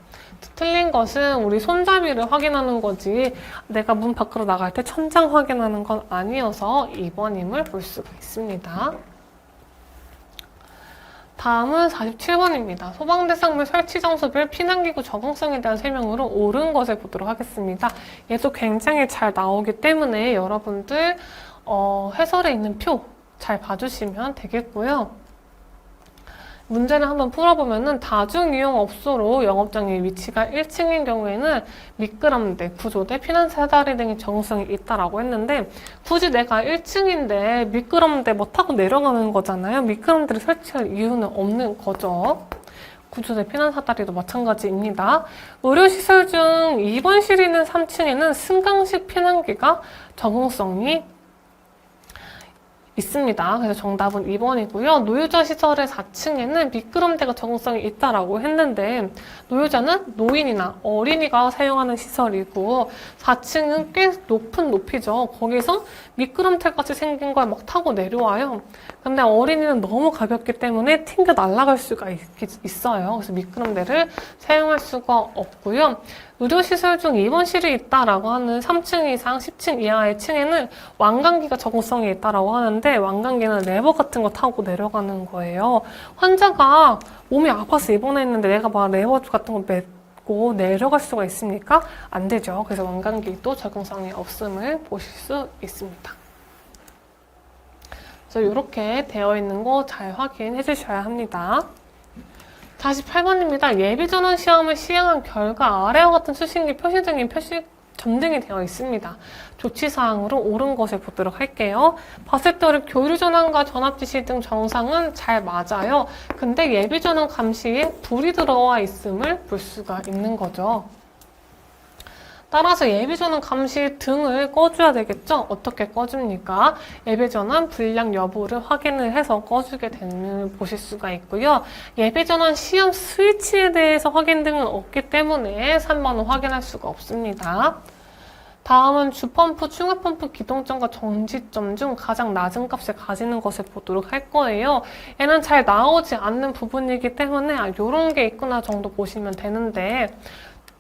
Speaker 1: 틀린 것은 우리 손잡이를 확인하는 거지 내가 문 밖으로 나갈 때 천장 확인하는 건 아니어서 2번임을 볼 수가 있습니다. 다음은 47번입니다. 소방대상물 설치 장소별 피난기구 적응성에 대한 설명으로 옳은 것을 보도록 하겠습니다. 얘도 굉장히 잘 나오기 때문에 여러분들 해설에 있는 표 잘 봐주시면 되겠고요. 문제를 한번 풀어보면은 다중이용업소로 영업장의 위치가 1층인 경우에는 미끄럼대, 구조대, 피난사다리 등의 적응성이 있다라고 했는데 굳이 내가 1층인데 미끄럼대 뭐 타고 내려가는 거잖아요. 미끄럼대를 설치할 이유는 없는 거죠. 구조대, 피난사다리도 마찬가지입니다. 의료시설 중 2번실이 있는 3층에는 승강식 피난기가 적응성이 있습니다. 그래서 정답은 2번이고요. 노유자 시설의 4층에는 미끄럼대가 적응성이 있다라고 했는데 노유자는 노인이나 어린이가 사용하는 시설이고 4층은 꽤 높은 높이죠. 거기서 미끄럼틀같이 생긴 걸 막 타고 내려와요. 근데 어린이는 너무 가볍기 때문에 튕겨 날아갈 수가 있어요. 그래서 미끄럼대를 사용할 수가 없고요. 의료시설 중 입원실이 있다라고 하는 3층 이상 10층 이하의 층에는 완강기가 적응성이 있다라고 하는데 완강기는 레버 같은 거 타고 내려가는 거예요. 환자가 몸이 아파서 입원했는데 내가 막 레버 같은 거 맺고 내려갈 수가 있습니까? 안 되죠. 그래서 완강기도 적응성이 없음을 보실 수 있습니다. 그래서 이렇게 되어 있는 거 잘 확인해 주셔야 합니다. 48번입니다. 예비전원 시험을 시행한 결과 아래와 같은 수신기 표시등이 점등이 되어 있습니다. 조치사항으로 옳은 것을 보도록 할게요. 봤을 때 우리 교류전환과 전압지시 등 정상은 잘 맞아요. 근데 예비전원 감시에 불이 들어와 있음을 볼 수가 있는 거죠. 따라서 예비전원 감시 등을 꺼줘야 되겠죠? 어떻게 꺼줍니까? 예비전원 불량 여부를 확인을 해서 꺼주게 되는 보실 수가 있고요. 예비전원 시험 스위치에 대해서 확인 등은 없기 때문에 3번은 확인할 수가 없습니다. 다음은 주펌프, 충압펌프 기동점과 정지점 중 가장 낮은 값을 가지는 것을 보도록 할 거예요. 얘는 잘 나오지 않는 부분이기 때문에 이런 게 있구나 정도 보시면 되는데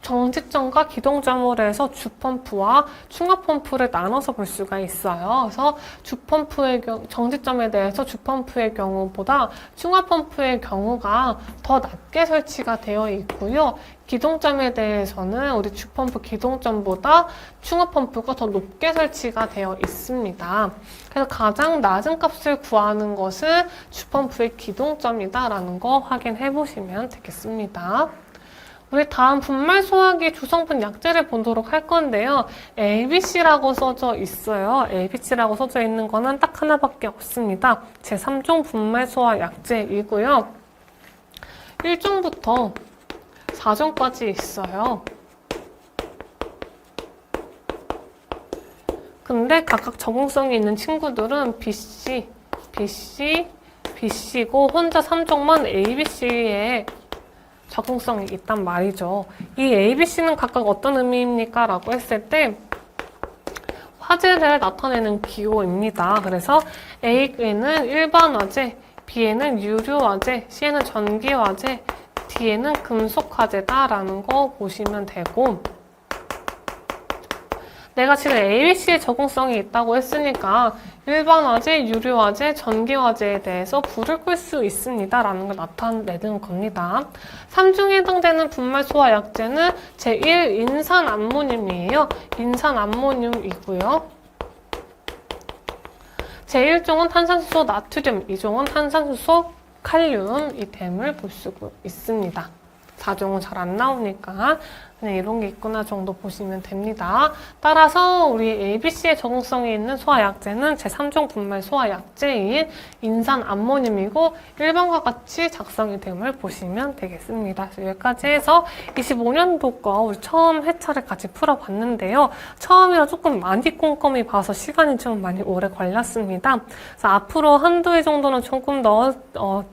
Speaker 1: 정지점과 기동점으로 해서 주펌프와 충압펌프를 나눠서 볼 수가 있어요. 그래서 정지점에 대해서 주펌프의 경우보다 충압펌프의 경우가 더 낮게 설치가 되어 있고요. 기동점에 대해서는 우리 주펌프 기동점보다 충압펌프가 더 높게 설치가 되어 있습니다. 그래서 가장 낮은 값을 구하는 것은 주펌프의 기동점이다라는 거 확인해 보시면 되겠습니다. 우리 다음 분말 소화기 주성분 약제를 보도록 할 건데요. ABC라고 써져 있어요. ABC라고 써져 있는 거는 딱 하나밖에 없습니다. 제3종 분말 소화 약제이고요. 1종부터 4종까지 있어요. 근데 각각 적응성이 있는 친구들은 BC, BC고 혼자 3종만 ABC에 적응성이 있단 말이죠. 이 ABC는 각각 어떤 의미입니까? 라고 했을 때 화재를 나타내는 기호입니다. 그래서 A에는 일반화재, B에는 유류화재, C에는 전기화재, D에는 금속화재다라는 거 보시면 되고 내가 지금 ABC에 적응성이 있다고 했으니까 일반화재, 유류화재, 전기화재에 대해서 불을 끌 수 있습니다. 라는 걸 나타내는 겁니다. 3중에 해당되는 분말 소화 약제는 제1 인산암모늄이에요. 인산암모늄이고요. 제1종은 탄산수소 나트륨, 2종은 탄산수소 칼륨이 됨을 볼 수 있습니다. 4종은 잘 안 나오니까 그냥 이런 게 있구나 정도 보시면 됩니다. 따라서 우리 ABC에 적응성이 있는 소화약제는 제3종 분말 소화약제인 인산암모늄이고 1번과 같이 작성이 됨을 보시면 되겠습니다. 그래서 여기까지 해서 25년도 거 우리 처음 회차를 같이 풀어봤는데요. 처음이라 조금 많이 꼼꼼히 봐서 시간이 좀 많이 오래 걸렸습니다. 그래서 앞으로 한두 해 정도는 조금 더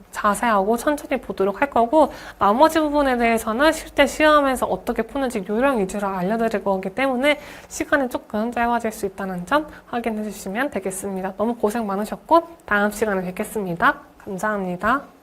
Speaker 1: 자세하고 천천히 보도록 할 거고 나머지 부분에 대해서는 실제 시험에서 어떻게 푸는지 요령 위주로 알려드릴 거기 때문에 시간이 조금 짧아질 수 있다는 점 확인해 주시면 되겠습니다. 너무 고생 많으셨고 다음 시간에 뵙겠습니다. 감사합니다.